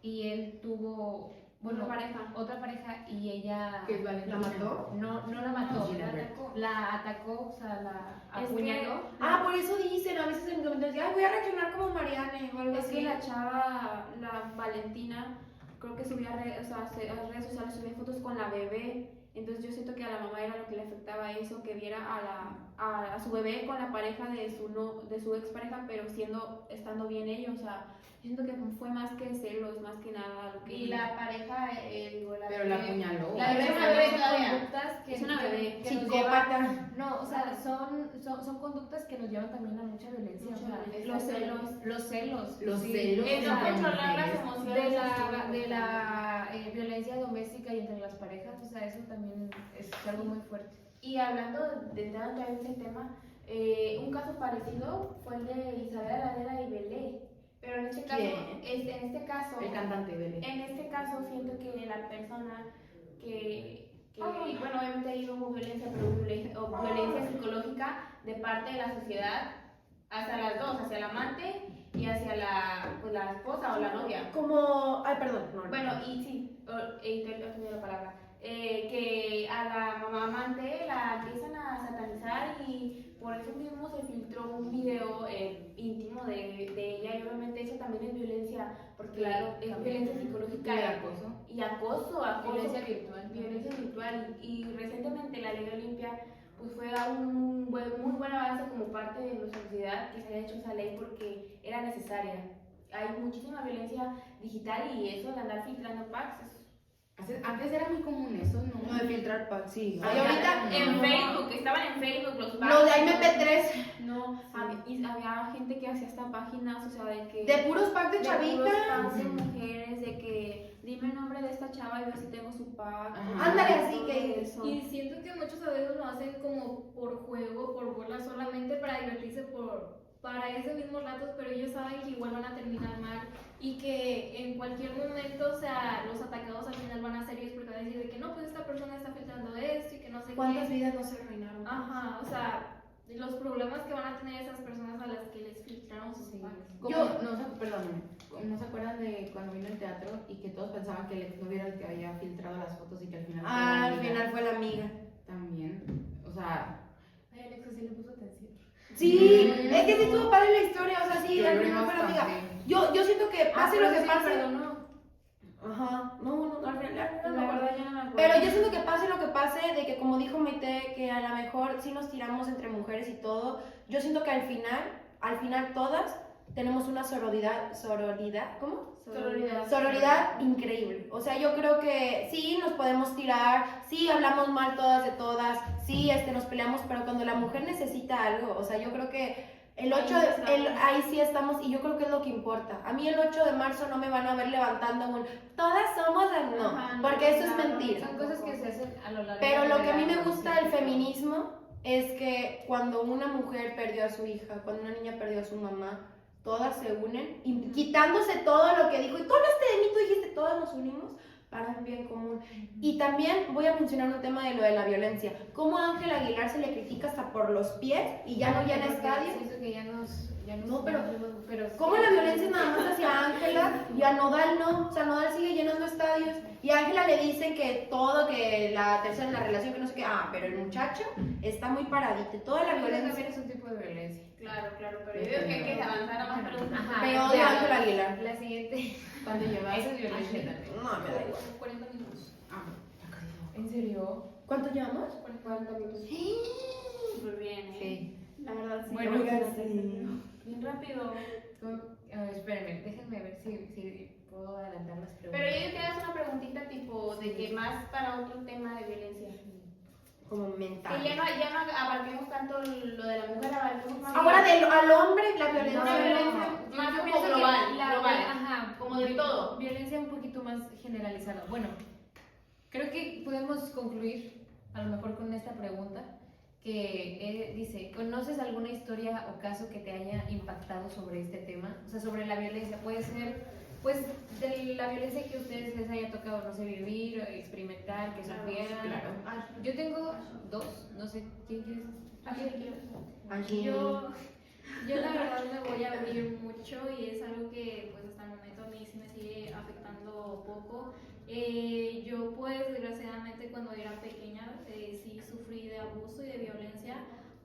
y él tuvo, bueno, otra pareja y ella ¿Qué es Valentina? ¿La mató? no la mató, Sí, la atacó, o sea, la Es apuñaló. Ah, por eso dicen, a veces en comentarios, ay, voy a reaccionar como Mariane o algo Es que así. la chava, la Valentina, creo que subía a redes sociales, subía fotos con la bebé. Entonces yo siento que a la mamá era lo que le afectaba eso, que viera a su bebé con la pareja de su expareja, pero estando bien ella. O sea, yo siento que fue más que celos, más que nada lo que... Y la pareja, digo, la Pero la apuñaló. La bebé Son es una bebé todavía. conductas que Es una bebé, que nos psicópata. llevan- no, o sea, son conductas que nos llevan también a mucha violencia. Mucha o sea, violencia. los celos. Los celos Es no entre controlar las mujeres. emociones. De la violencia doméstica y entre las parejas, o sea, eso también es algo muy fuerte. Y hablando de entrar otra vez en ese tema, un caso parecido fue el de Isabel Aladera y Belé. Pero en este caso, ¿Quién? en este caso, El cantante, Belé. en este caso siento que la persona bueno, obviamente ahí no hubo violencia, pero hubo violencia psicológica de parte de la sociedad hacia las dos, hacia el amante y hacia la esposa o la novia. Como, ay, perdón, no. Bueno, y sí, te olvidé la palabra. Que a la mamá amante la empiezan a satanizar y por eso mismo se filtró un video íntimo de ella y obviamente eso también es violencia, porque Claro, es también. violencia psicológica Y acoso. y acoso, Violencia virtual. violencia virtual y recientemente la ley Olimpia pues fue un muy buen avance como parte de nuestra sociedad que se haya hecho esa ley porque era necesaria. Hay muchísima violencia digital y eso de andar filtrando packs Antes era muy común eso, ¿no? No, de filtrar packs, sí. Ay, Ay, ahorita, en Facebook, estaban en Facebook los packs. no, de MP3, No, había gente que hacía hasta páginas, o sea, de que... de puros packs de puros chavita. packs de mujeres, de que dime el nombre de esta chava y ver si tengo su pack. Ajá. Ándale, así todo que- eso. Y siento que muchos a veces lo hacen como por juego, por bola, solamente para divertirse para esos mismos ratos, pero ellos saben que igual van a terminar mal y que en cualquier momento, o sea, los atacados al final van a ser ellos porque van a decir de que no, pues esta persona está filtrando esto y que no sé ¿Cuántas qué. vidas no se arruinaron? Ajá, o sea, los problemas que van a tener esas personas a las que les filtraron sus Sí. packs. Perdóname, ¿no se acuerdan de cuando vino el teatro y que todos pensaban que el exnovio era el que había filtrado las fotos y que al final fue la Al amiga? final fue la amiga. También, o sea, Ay, Alexa sí le puso atención. Sí, es que sí estuvo padre la historia, o sea, sí, yo al lloré final fue la amiga. bastante. Yo siento que pase lo que pase. Perdón, Ajá, no, al final no me la acuerdo. verdad ya no me acuerdo. Pero yo siento que pase lo que pase, de que como dijo Maite, que a lo mejor sí nos tiramos entre mujeres y todo, yo siento que al final todas tenemos una sororidad, ¿cómo? Sororidad increíble. O sea, yo creo que sí nos podemos tirar, sí hablamos mal todas de todas, sí nos peleamos, pero cuando la mujer necesita algo, o sea, yo creo que ahí sí estamos y yo creo que es lo que importa. A mí el 8 de marzo no me van a ver levantando todas somos no, Ajá, porque eso es claro, mentira. Son cosas que se hacen a lo largo Pero de lo que a mí la me gusta del conversación. feminismo es que cuando una mujer perdió a su hija, cuando una niña perdió a su mamá, todas se unen y quitándose todo lo que dijo. Y tú hablaste de mí, tú dijiste, todas nos unimos para un bien común. Y también voy a mencionar un tema de lo de la violencia. Cómo a Ángel Aguilar se le critica hasta por los pies y ya no llena estadios. Siento que ya nos No, pero pero ¿cómo la violencia es nada más hacia Ángela y a Nodal no? O sea, Nodal sigue llenando estadios y a Ángela le dicen que todo, que la tercera en la relación, que no sé qué. Ah, pero el muchacho está muy paradito. Toda la violencia. también es un tipo de violencia. Claro, pero yo digo que hay que avanzar a más preguntas. Ajá, Me odio o sea, a Ángela Aguilar. La siguiente. ¿cuándo llevas? Eso es violencia también. No, me da igual. 40 minutos. Ah, ya casi no. ¿En serio? ¿Cuánto llevamos? 40 minutos. Súper bien, ¿eh? Sí. La verdad sí. Bueno, Bien rápido. A ver, espérenme, déjenme ver si puedo adelantar las preguntas. Pero yo te hago una preguntita tipo de que más para otro tema de violencia. Como mental. Que ya no abarquemos tanto lo de la mujer, abarquemos más. Ahora al hombre, la violencia. No, violencia Yo más como pienso que global, global. Ajá, como de todo. Violencia un poquito más generalizada. Bueno, creo que podemos concluir a lo mejor con esta pregunta que dice, ¿conoces alguna historia o caso que te haya impactado sobre este tema? O sea, sobre la violencia. Puede ser, pues, de la violencia que a ustedes les haya tocado, no sé, vivir, experimentar, que sufrieran. Claro. Yo tengo dos, no sé, ¿quién quieres? Aquí. Yo la verdad me voy a abrir mucho y es algo que pues hasta el momento a mí sí me sigue afectando poco. Yo pues desgraciadamente cuando era pequeña sí sufrí de abuso y de violencia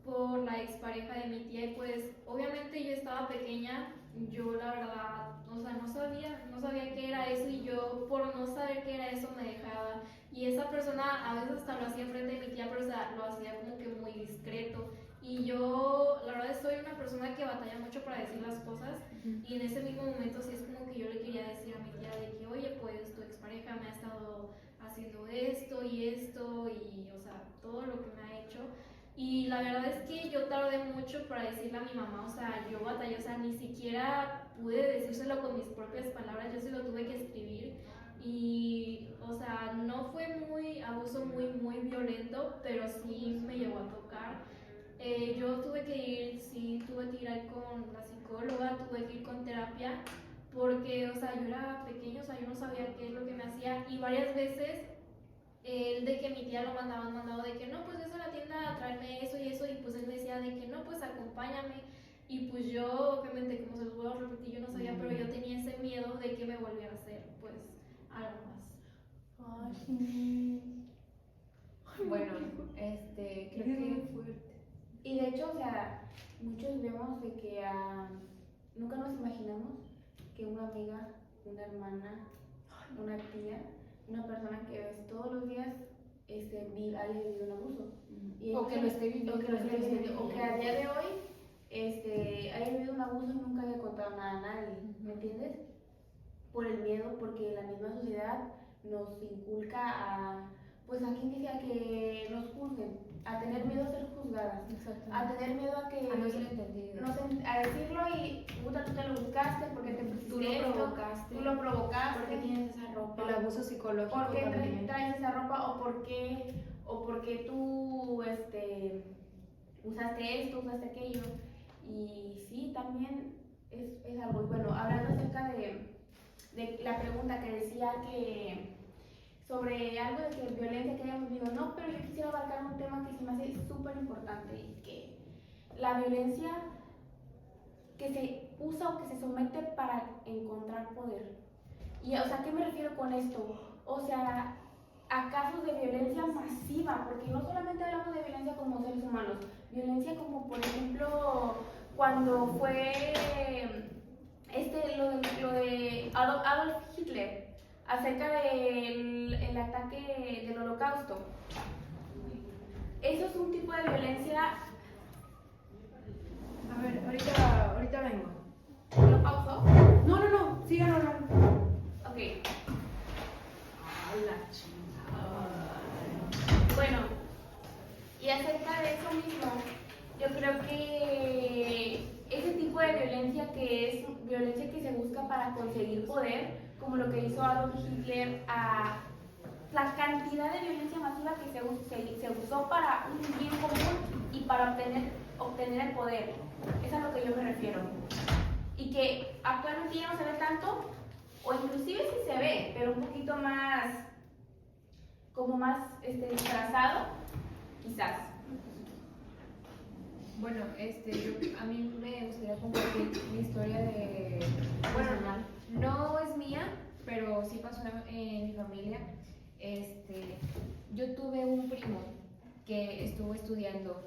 por la expareja de mi tía y pues obviamente yo estaba pequeña, yo la verdad, o sea, no sabía qué era eso y yo por no saber qué era eso me dejaba y esa persona a veces hasta lo hacía frente de mi tía, pero o sea, lo hacía como que muy discreto. Y yo, la verdad, soy una persona que batalla mucho para decir las cosas. Y en ese mismo momento, sí es como que yo le quería decir a mi tía de que, oye, pues tu expareja me ha estado haciendo esto, y, o sea, todo lo que me ha hecho. Y la verdad es que yo tardé mucho para decirle a mi mamá, o sea, yo batallé, o sea, ni siquiera pude decírselo con mis propias palabras, yo se lo tuve que escribir. Y, o sea, no fue muy violento, pero sí me llegó a tocar. Yo tuve que ir con la psicóloga, tuve que ir con terapia, porque, o sea, yo era pequeña, o sea, yo no sabía qué es lo que me hacía, y varias veces, él de que mi tía lo mandado de que no, pues eso a la tienda a traerme eso, y pues él me decía de que no, pues acompáñame, y pues yo, obviamente, como se los voy a repetir, yo no sabía, pero yo tenía ese miedo de que me volviera a hacer, pues, algo más. Bueno, creo que Y de hecho, o sea, muchos vemos de que nunca nos imaginamos que una amiga, una hermana, una tía, una persona que ves todos los días, haya vivido un abuso. Y o que lo esté viviendo. o que a día de hoy haya vivido un abuso y nunca haya contado nada a nadie, ¿me entiendes? Por el miedo, porque la misma sociedad nos inculca a quien decía que nos juzguen, a tener miedo a ser juzgadas, a tener miedo a que no ser entendido. a decirlo y puta, tú te lo buscaste porque te pusiste Tú lo esto, provocaste. tú lo provocaste, Porque tienes esa ropa. El abuso psicológico ¿por qué también. traes esa ropa o por qué tú usaste esto, usaste aquello? Y sí, también es algo. Y bueno, hablando acerca de la pregunta que decía que sobre algo de que violencia que hayamos vivido, no, pero yo quisiera abarcar un tema que se me hace súper importante y que la violencia que se usa o que se somete para encontrar poder. Y, o sea, ¿a qué me refiero con esto? O sea, a casos de violencia masiva, porque no solamente hablamos de violencia como seres humanos, violencia como, por ejemplo, cuando fue lo de Adolf Hitler, acerca del el ataque del Holocausto. Eso es un tipo de violencia. A ver, ahorita vengo. ¿Lo pauso? No, sigan hablando. Ok. Bueno, y acerca de eso mismo, yo creo que ese tipo de violencia que es violencia que se busca para conseguir poder, como lo que hizo Adolf Hitler, a la cantidad de violencia masiva que se usó para un bien común y para obtener el poder. Es a lo que yo me refiero. Y que actualmente ya no se ve tanto, o inclusive sí se ve, pero un poquito más, como más disfrazado, quizás. Bueno, a mí me gustaría compartir mi historia de... Bueno, no es mía, pero sí pasó en mi familia. Yo tuve un primo que estuvo estudiando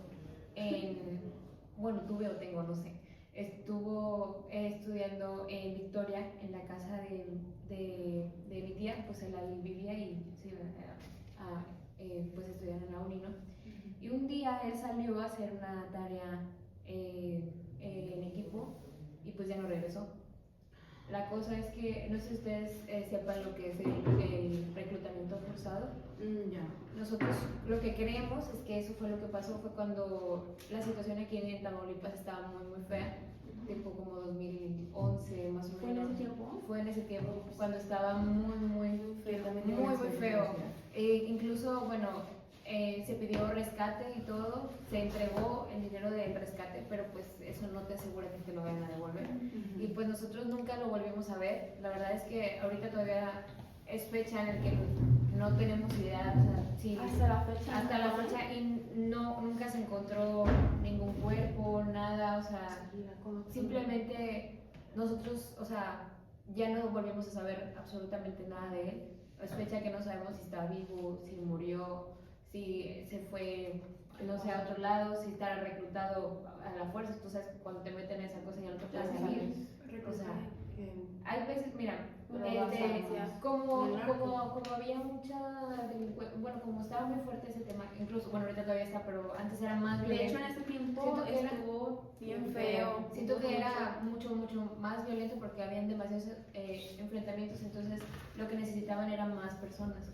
bueno, tuve o tengo, no sé, estuvo estudiando en Victoria, en la casa de mi tía, pues él ahí vivía y se iba pues estudiar en la uni, ¿no? Y un día él salió a hacer una tarea en equipo y pues ya no regresó. La cosa es que, no sé si ustedes sepan lo que es el reclutamiento forzado. Ya. Nosotros lo que creemos es que eso fue lo que pasó, fue cuando la situación aquí en Tamaulipas estaba muy fea, tipo como 2011 más o menos. ¿Fue en ese tiempo? Fue en ese tiempo, cuando estaba muy feo. Incluso, bueno, se pidió rescate y todo, se entregó el dinero del rescate, pero pues eso no te asegura que te lo vayan a devolver. Y pues nosotros nunca lo volvimos a ver. La verdad es que ahorita todavía es fecha en la que no tenemos idea, o sea, sí, Hasta la fecha. hasta la fecha y nunca se encontró ningún cuerpo, nada, o sea, simplemente nosotros, o sea, ya no volvimos a saber absolutamente nada de él. Es fecha que no sabemos si está vivo, si murió, si se fue, no sé, a otro lado, si está reclutado a la fuerza. Tú sabes que cuando te meten en esa cosa ya no te puedes salir. O sea, hay veces, mira, como había mucha delincuencia, bueno, como estaba muy fuerte ese tema, incluso, bueno, ahorita todavía está, pero antes era más De violento. hecho, en ese tiempo Siento que era estuvo bien feo. Siento que era mucho más violento porque habían demasiados enfrentamientos, entonces lo que necesitaban eran más personas,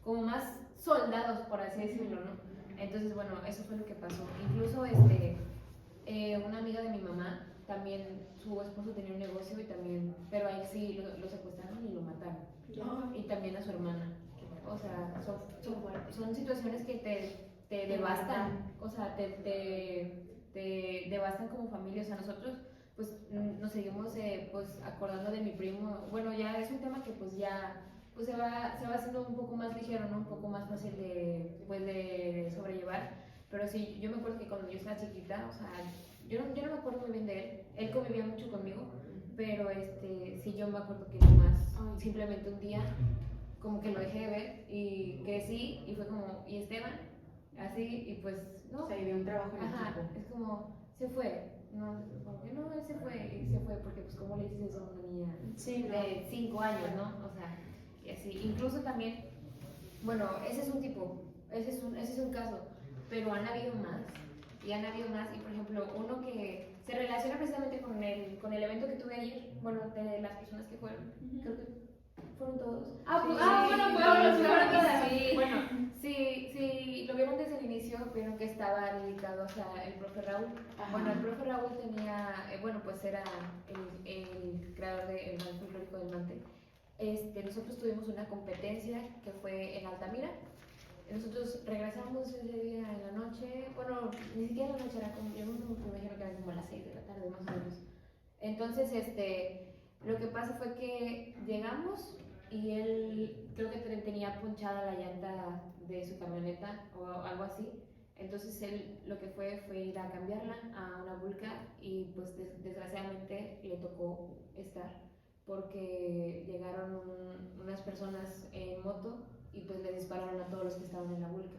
como más soldados, por así decirlo, ¿no? Entonces, bueno, eso fue lo que pasó. Incluso una amiga de mi mamá, también su esposo tenía un negocio y también, pero ahí sí lo secuestraron y lo mataron. Y también a su hermana. O sea, son situaciones que te devastan, o sea, te devastan como familia. O sea, nosotros pues nos seguimos pues acordando de mi primo. Bueno, ya es un tema que pues ya pues se va haciendo un poco más ligero, ¿no? Un poco más fácil de sobrellevar. Pero sí, yo me acuerdo que cuando yo estaba chiquita, o sea, yo no me acuerdo muy bien de él. Él convivía mucho conmigo, pero sí, yo me acuerdo que nomás simplemente un día como que lo dejé de ver y crecí y fue como, ¿y Esteban? Así, y pues, no. O sea, y de un trabajo en Ajá, equipo. es como, se fue. No, como que no, él se fue, y se fue, porque pues como le dices eso a una niña de 5 años, ¿no? O sea, y así. Incluso también, bueno, ese es un tipo, ese es un caso, pero han habido más, y por ejemplo, uno que se relaciona precisamente con el evento que tuve ayer, bueno, de las personas que fueron, creo que fueron todos. Bueno, si lo vieron desde el inicio, vieron que estaba dedicado a el profe Raúl. Ajá. Bueno, el profe Raúl tenía, bueno, pues era el creador del ballet folclórico del Mante. Nosotros tuvimos una competencia que fue en Altamira. Nosotros regresamos ese día en la noche, bueno, ni siquiera en la noche, era como, yo me imagino que eran como a las 6 de la tarde más o menos. Entonces, lo que pasa fue que llegamos y él creo que tenía ponchada la llanta de su camioneta o algo así. Entonces él lo que fue ir a cambiarla a una vulca y pues desgraciadamente le tocó estar porque llegaron unas personas en moto y pues le dispararon a todos los que estaban en la vulca.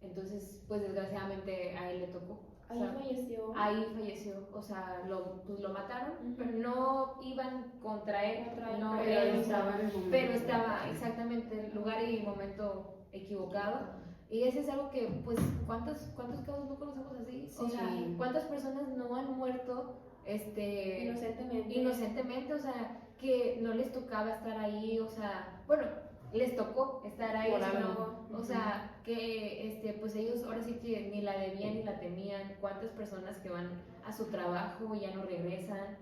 Entonces pues desgraciadamente a él le tocó. Ahí falleció. Ahí falleció, o sea, pues lo mataron, pero no iban contra él, no, pero estaba exactamente en el lugar y lugar equivocado. Y ese es algo que, pues, ¿cuántos casos no conocemos así? O sea, ¿cuántas personas no han muerto inocentemente? O sea, que no les tocaba estar ahí, o sea, bueno, les tocó estar ahí, o sea, que pues ellos ahora sí que ni la debían ni la temían. ¿Cuántas personas que van a su trabajo y ya no regresan?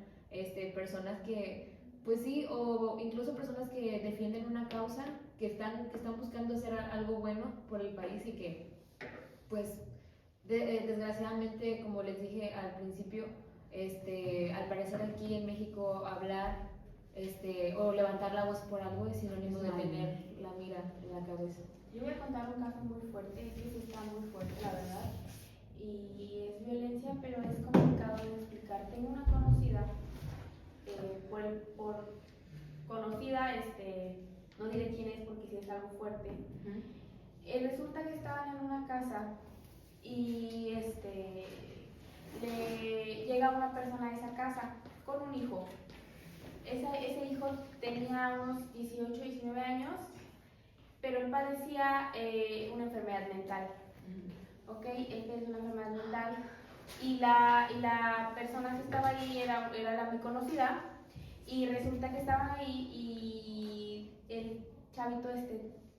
Personas que, pues sí, o incluso personas que defienden una causa, que están buscando hacer algo bueno por el país y que, pues, desgraciadamente, como les dije al principio, al parecer aquí en México hablar o levantar la voz por algo es sinónimo de tener la mira en la cabeza. Yo voy a contar un caso muy fuerte, que sí está muy fuerte, la verdad, y es violencia, pero es complicado de explicar. Tengo una conocida, por conocida, no diré quién es porque sí es algo fuerte. Resulta que estaban en una casa y le llega una persona a esa casa con un hijo. Ese hijo tenía unos 18, 19 años, pero él padecía una enfermedad mental. ¿Ok? Él padecía una enfermedad mental y la persona que estaba ahí era la muy conocida y resulta que estaban ahí y el chavito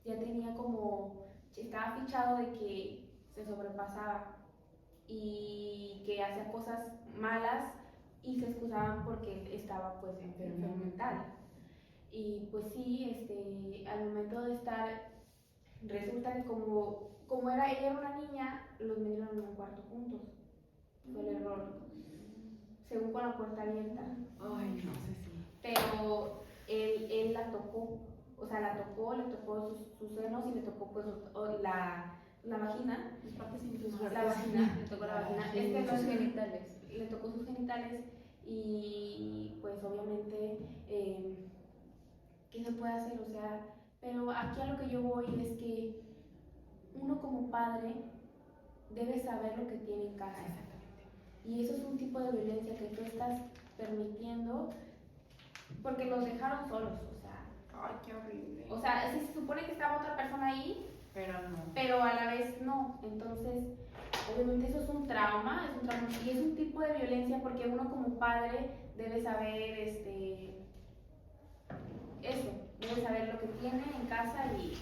ya tenía estaba fichado de que se sobrepasaba y que hacía cosas malas y se excusaban porque estaba pues enfermo mental. Y pues sí, al momento de estar, resulta que como ella era una niña, los metieron en un cuarto juntos. Fue el error, según con la puerta abierta. Ay, no sé si. Pero él la tocó, o sea, le tocó sus senos y le tocó pues la vagina, Las partes íntimas. la vagina, le tocó la vagina, Sus genitales. le tocó sus genitales y pues obviamente, ¿qué se puede hacer? O sea, pero aquí a lo que yo voy es que uno como padre debe saber lo que tiene en casa. Y eso es un tipo de violencia que tú estás permitiendo porque los dejaron solos, o sea. Ay, qué horrible. O sea, se supone que estaba otra persona ahí, Pero no. pero a la vez no. Entonces, obviamente eso es un trauma y es un tipo de violencia porque uno como padre debe saber debe saber lo que tiene en casa y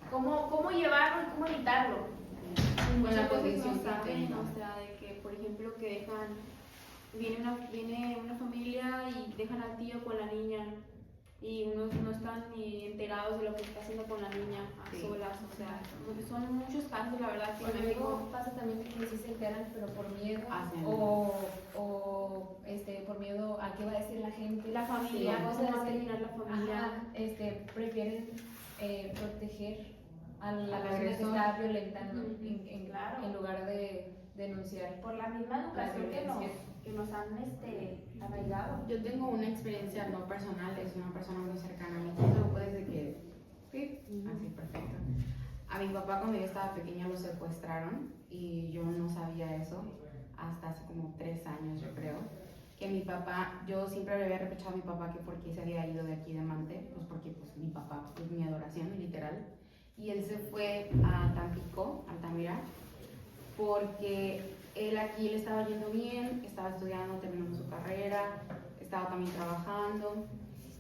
cómo llevarlo y cómo evitarlo. Muchas la veces condición no que saben, tenga. o sea, de que, por ejemplo, que viene una familia y dejan al tío con la niña y unos no están ni enterados de lo que está haciendo con la niña a solas, o sea, son muchos casos, la verdad, que en México. Luego pasa también que sí se enteran, pero por miedo o por miedo a qué va a decir la gente, La familia, o cómo sea, va a terminar la familia. ajá, prefieren proteger a la persona que agresor. está violentando Claro. en lugar de denunciar. Por la misma educación violencia. que nos han arraigado. Yo tengo una experiencia no personal, es una persona muy cercana a mí. ¿Eso lo puedes de que? Sí, así, perfecto. A mi papá cuando yo estaba pequeña lo secuestraron y yo no sabía eso hasta hace como 3 años, yo creo. Que mi papá, yo siempre le había reprochado a mi papá que por qué se había ido de aquí de Mante, pues porque pues, mi papá es mi adoración, literal. Y él se fue a Tampico, Altamira, porque él aquí le estaba yendo bien, estaba estudiando, terminando su carrera, estaba también trabajando,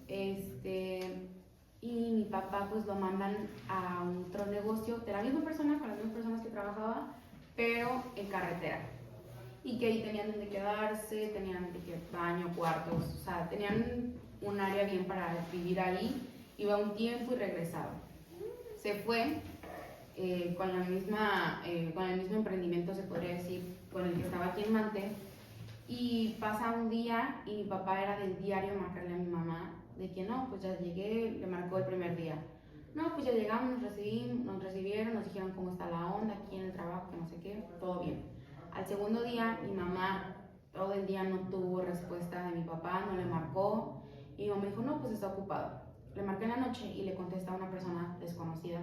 y mi papá pues lo mandan a otro negocio de la misma persona, con las mismas personas que trabajaba, pero en carretera. Y que ahí tenían donde quedarse, tenían de que baño, cuartos, o sea, tenían un área bien para vivir ahí, iba un tiempo y regresaba. Se fue con el mismo emprendimiento, se podría decir, con el que estaba aquí en Mante, y pasa un día y mi papá era del diario marcarle a mi mamá de que no, pues ya llegué, le marcó el primer día. No, pues ya llegamos, nos recibieron, nos dijeron cómo está la onda aquí en el trabajo, que no sé qué, todo bien. Al segundo día, mi mamá todo el día no tuvo respuesta de mi papá, no le marcó, y mi mamá me dijo, no, pues está ocupado. Le marqué en la noche y le contesta a una persona desconocida.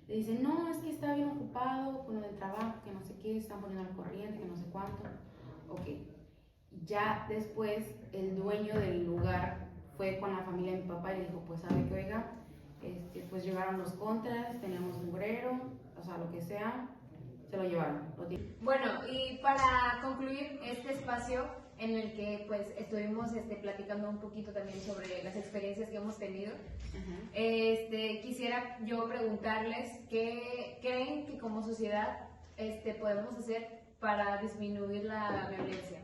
Le dice, no, es que está bien ocupado con lo del trabajo, que no sé qué, están poniendo al corriente, que no sé cuánto. Ok. Ya después, el dueño del lugar fue con la familia de mi papá y le dijo, pues sabe que oiga, pues llegaron los contras, teníamos mugrero, o sea, lo que sea, se lo llevaron. Bueno, y para concluir este espacio en el que pues estuvimos platicando un poquito también sobre las experiencias que hemos tenido, quisiera yo preguntarles qué creen que como sociedad podemos hacer para disminuir la violencia.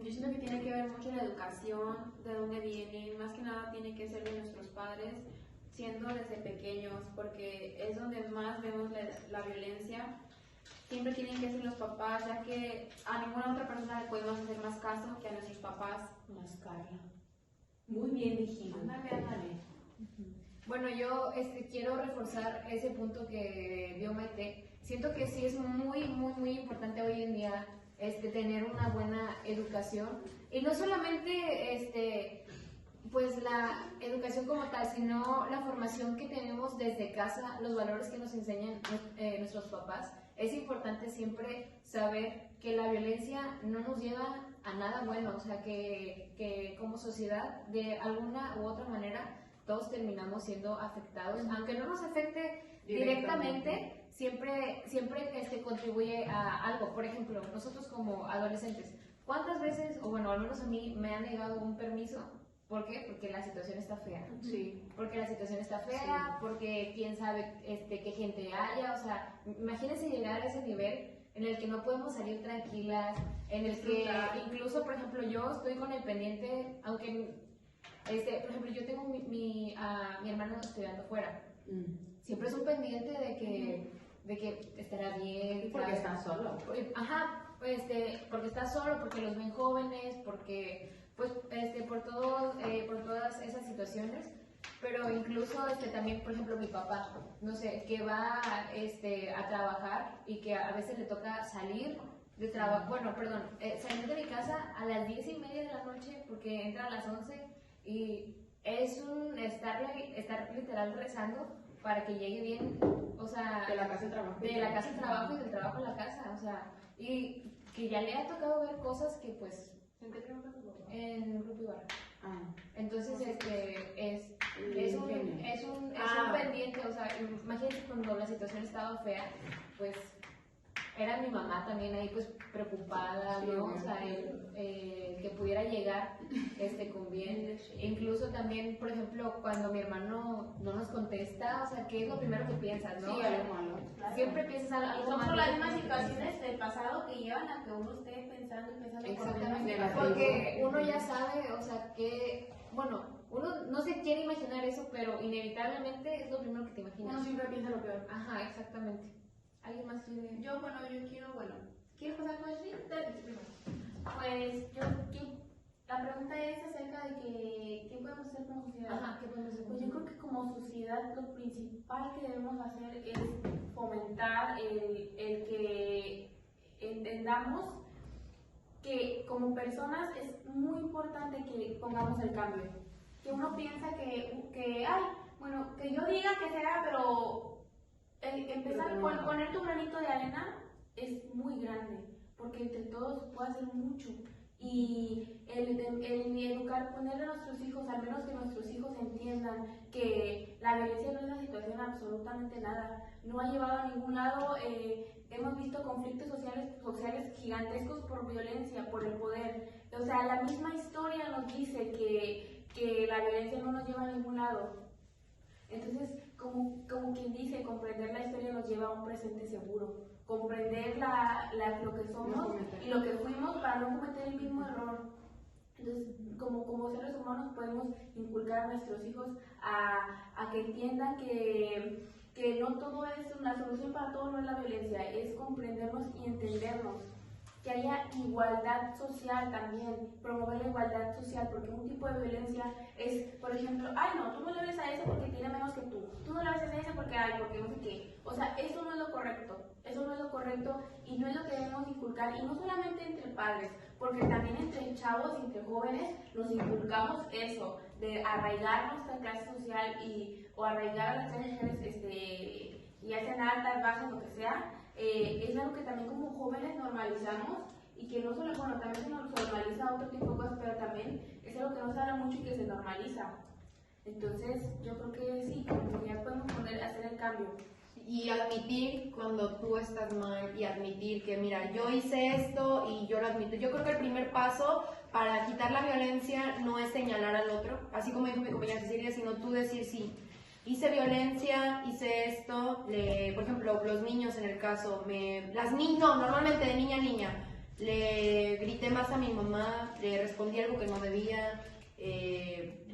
Yo siento que tiene que ver mucho la educación, de dónde viene, más que nada tiene que ser de nuestros padres, siendo desde pequeños, porque es donde más vemos la violencia. Siempre tienen que ser los papás, ya que a ninguna otra persona le podemos hacer más caso que a nuestros papás. Más Carla. Muy bien, dijimos. Ándale. Bueno, yo quiero reforzar ese punto que dio Maite. Siento que sí es muy, muy, muy importante hoy en día tener una buena educación. Y no solamente pues la educación como tal, sino la formación que tenemos desde casa, los valores que nos enseñan nuestros papás. Es importante siempre saber que la violencia no nos lleva a nada bueno, o sea, que como sociedad, de alguna u otra manera, todos terminamos siendo afectados, aunque no nos afecte directamente, siempre contribuye a algo. Por ejemplo, nosotros como adolescentes, ¿cuántas veces, o bueno, al menos a mí, me han negado un permiso? ¿Por qué? Porque la situación está fea. Sí. Porque la situación está fea, sí. Porque quién sabe qué gente haya, o sea, imagínense llegar a ese nivel en el que no podemos salir tranquilas, en el que incluso, por ejemplo, yo estoy con el pendiente, aunque, por ejemplo, yo tengo mi hermano estudiando fuera, siempre es un pendiente de que estará bien. Porque está solo. Ajá, porque está solo, porque los ven jóvenes, porque pues por todas esas situaciones, pero incluso también, por ejemplo, mi papá, no sé, que va a trabajar y que a veces le toca salir de trabajo, salir de mi casa a las 10:30 de la noche porque entra a las 11 y es un estar literal rezando para que llegue bien, o sea, de la casa al trabajo. De la casa al trabajo y del trabajo a la casa, o sea, y que ya le ha tocado ver cosas que pues en el Grupo Ibarra. Entonces es un pendiente, o sea, imagínense cuando la situación estaba fea, pues era mi mamá también ahí pues preocupada, ¿no? O sea, que pudiera llegar con bien. Incluso también, por ejemplo, cuando mi hermano no nos contesta, o sea, ¿qué es lo primero que piensas, no? Sí, algo malo. Siempre piensas algo malo. Son las mismas situaciones del pasado que llevan a que uno esté pensando y pensando. Exactamente, porque uno ya sabe, o sea, que, bueno, uno no se quiere imaginar eso, pero inevitablemente es lo primero que te imaginas. Uno siempre piensa lo peor. Ajá, exactamente. ¿Alguien más quiere? ¿Quieres pasar con Ashley? Pues la pregunta es acerca de qué podemos hacer como sociedad. Ajá, ¿qué podemos hacer? Pues yo creo que como sociedad lo principal que debemos hacer es fomentar el que entendamos que como personas es muy importante que pongamos el cambio. Que uno piensa que yo diga que se haga, pero empezar a poner tu granito de arena es muy grande, porque entre todos puede hacer mucho. Y el educar, ponerle a nuestros hijos, al menos que nuestros hijos entiendan que la violencia no es la situación absolutamente nada, no ha llevado a ningún lado. Hemos visto conflictos sociales gigantescos por violencia, por el poder. O sea, la misma historia nos dice que la violencia no nos lleva a ningún lado. Entonces, como quien dice, comprender la historia nos lleva a un presente seguro. Comprender lo que somos y lo que fuimos para no cometer el mismo error. Entonces, como seres humanos podemos inculcar a nuestros hijos a que entiendan que no todo es una solución para todo, no es la violencia, es comprendernos y entendernos. Que haya igualdad social también, promover la igualdad social, porque un tipo de violencia es, por ejemplo, ay no, tú no le ves a ese porque tiene menos que tú, que hay, porque no sé qué. O sea, eso no es lo correcto. Eso no es lo correcto y no es lo que debemos inculcar. Y no solamente entre padres, porque también entre chavos y entre jóvenes nos inculcamos eso, de arraigar nuestra clase social o arraigar a las clases sociales, ya sean altas, bajas, lo que sea. Es algo que también como jóvenes normalizamos y que no solo, bueno, también se normaliza otro tipo de cosas, pero también es algo que no se habla mucho y que se normaliza. Entonces, yo creo que sí, como ya podemos hacer el cambio. Y admitir cuando tú estás mal y admitir que, mira, yo hice esto y yo lo admito. Yo creo que el primer paso para quitar la violencia no es señalar al otro, así como dijo mi compañera Cecilia, sino tú decir sí. Hice violencia, hice esto, por ejemplo, los niños en el caso, normalmente de niña a niña, le grité más a mi mamá, le respondí algo que no debía,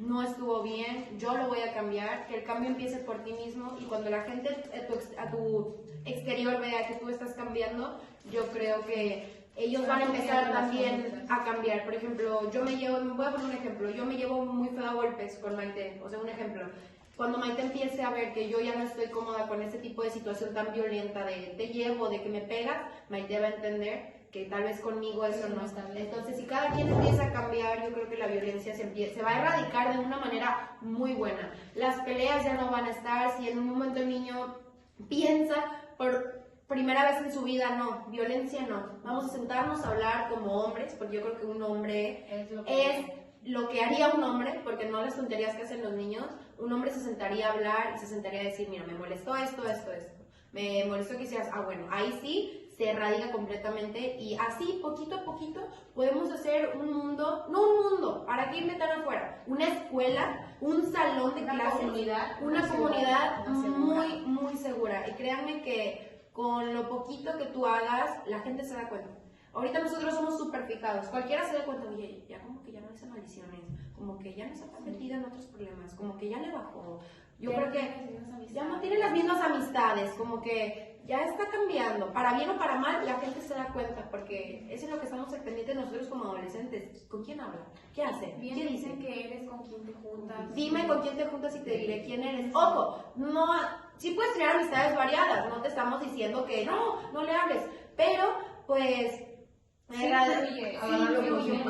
no estuvo bien, yo lo voy a cambiar, que el cambio empiece por ti mismo y cuando la gente a tu exterior vea que tú estás cambiando, yo creo que ellos van a empezar también a cambiar. Por ejemplo, voy a poner un ejemplo, yo me llevo muy feo a golpes con Maite, o sea, un ejemplo. Cuando Maite empiece a ver que yo ya no estoy cómoda con este tipo de situación tan violenta de te llevo, de que me pegas, Maite va a entender que tal vez conmigo eso no está bien. Entonces, si cada quien empieza a cambiar, yo creo que la violencia se va a erradicar de una manera muy buena. Las peleas ya no van a estar, si en un momento el niño piensa por primera vez en su vida, no, violencia no. Vamos a sentarnos a hablar como hombres, porque yo creo que un hombre es lo que haría un hombre, porque no las tonterías que hacen los niños. Un hombre se sentaría a hablar y se sentaría a decir, mira, me molestó esto. Me molestó que hicieras, bueno, ahí sí se erradica completamente y así, poquito a poquito, podemos hacer un mundo, no un mundo, ¿para qué irme tan afuera? Una escuela, un salón de clases, una comunidad muy, muy segura. Y créanme que con lo poquito que tú hagas, la gente se da cuenta. Ahorita nosotros somos súper fijados, cualquiera se da cuenta, oye, ya como que ya no dice maldiciones, como que ya no está tan metida en otros problemas, como que ya le bajó. Yo creo que ya no tiene las mismas amistades, como que ya está cambiando, para bien o para mal, la gente se da cuenta, porque eso es lo que estamos pendientes nosotros como adolescentes. ¿Con quién habla? ¿Qué hace? Bien ¿Qué dice? dicen que eres, con quién te juntas. Dime con quién te juntas y te diré quién eres. Ojo, no, sí puedes tener amistades variadas, no te estamos diciendo que no le hables, pero pues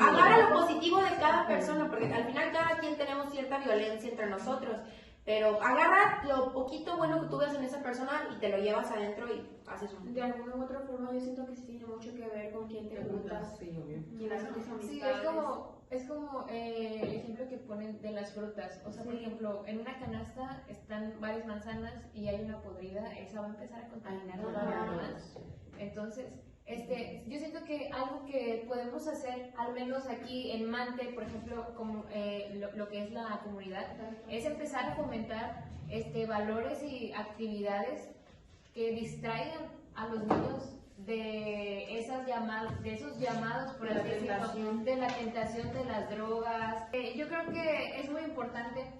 agarra lo positivo de cada persona, porque al final cada quien tenemos cierta violencia entre nosotros, pero agarra lo poquito bueno que tú ves en esa persona y te lo llevas adentro y haces un... De alguna u otra forma yo siento que sí tiene mucho que ver con quién te juntas, quién hace tus amistades. Sí, es como el ejemplo que ponen de las frutas. O sea, por ejemplo, en una canasta están varias manzanas y hay una podrida, esa va a empezar a contaminar todas las demás. Entonces, yo siento que algo que podemos hacer, al menos aquí en Mante, por ejemplo, como lo que es la comunidad, es empezar a fomentar valores y actividades que distraigan a los niños de esos llamados, por así decirlo, de la tentación de las drogas. Yo creo que es muy importante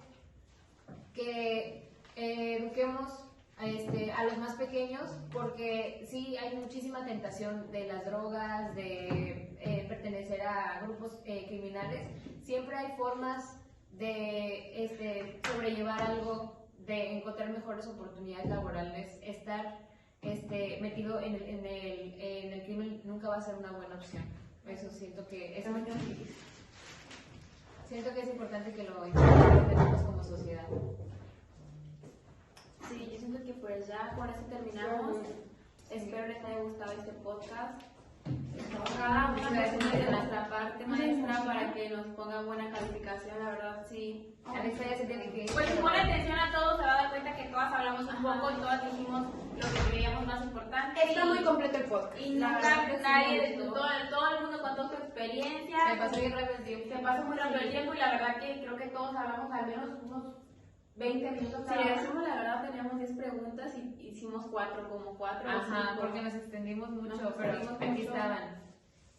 que eduquemos a los más pequeños, porque sí hay muchísima tentación de las drogas, de pertenecer a grupos criminales. Siempre hay formas de sobrellevar algo, de encontrar mejores oportunidades laborales. Estar metido en el crimen nunca va a ser una buena opción. Eso siento que es importante que lo entendamos como sociedad. Sí, yo siento que pues ya con eso terminamos. Espero les haya gustado este podcast. Cada una de nuestra parte, maestra, para que nos ponga buena calificación, la verdad, sí. Alexa ya se tiene que ir. Pues si pone atención a todos, se va a dar cuenta que todas hablamos un poco y todas dijimos lo que creíamos más importante. Está muy completo el podcast. Y nunca nadie, todo el mundo contó su experiencia. Se pasó bien rápido el tiempo. Se pasó muy rápido el tiempo y la verdad que creo que todos hablamos al menos unos 20 minutos. Si le decimos la verdad, teníamos 10 preguntas y hicimos 4. Ajá, porque nos extendimos mucho, pero aquí estaban.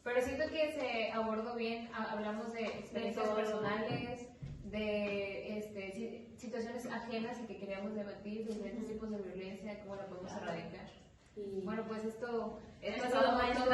Pero siento que se abordó bien, hablamos de experiencias personales, de situaciones ajenas y que queríamos debatir, diferentes tipos de violencia, cómo la podemos erradicar. Y bueno, pues esto es todo, maestra.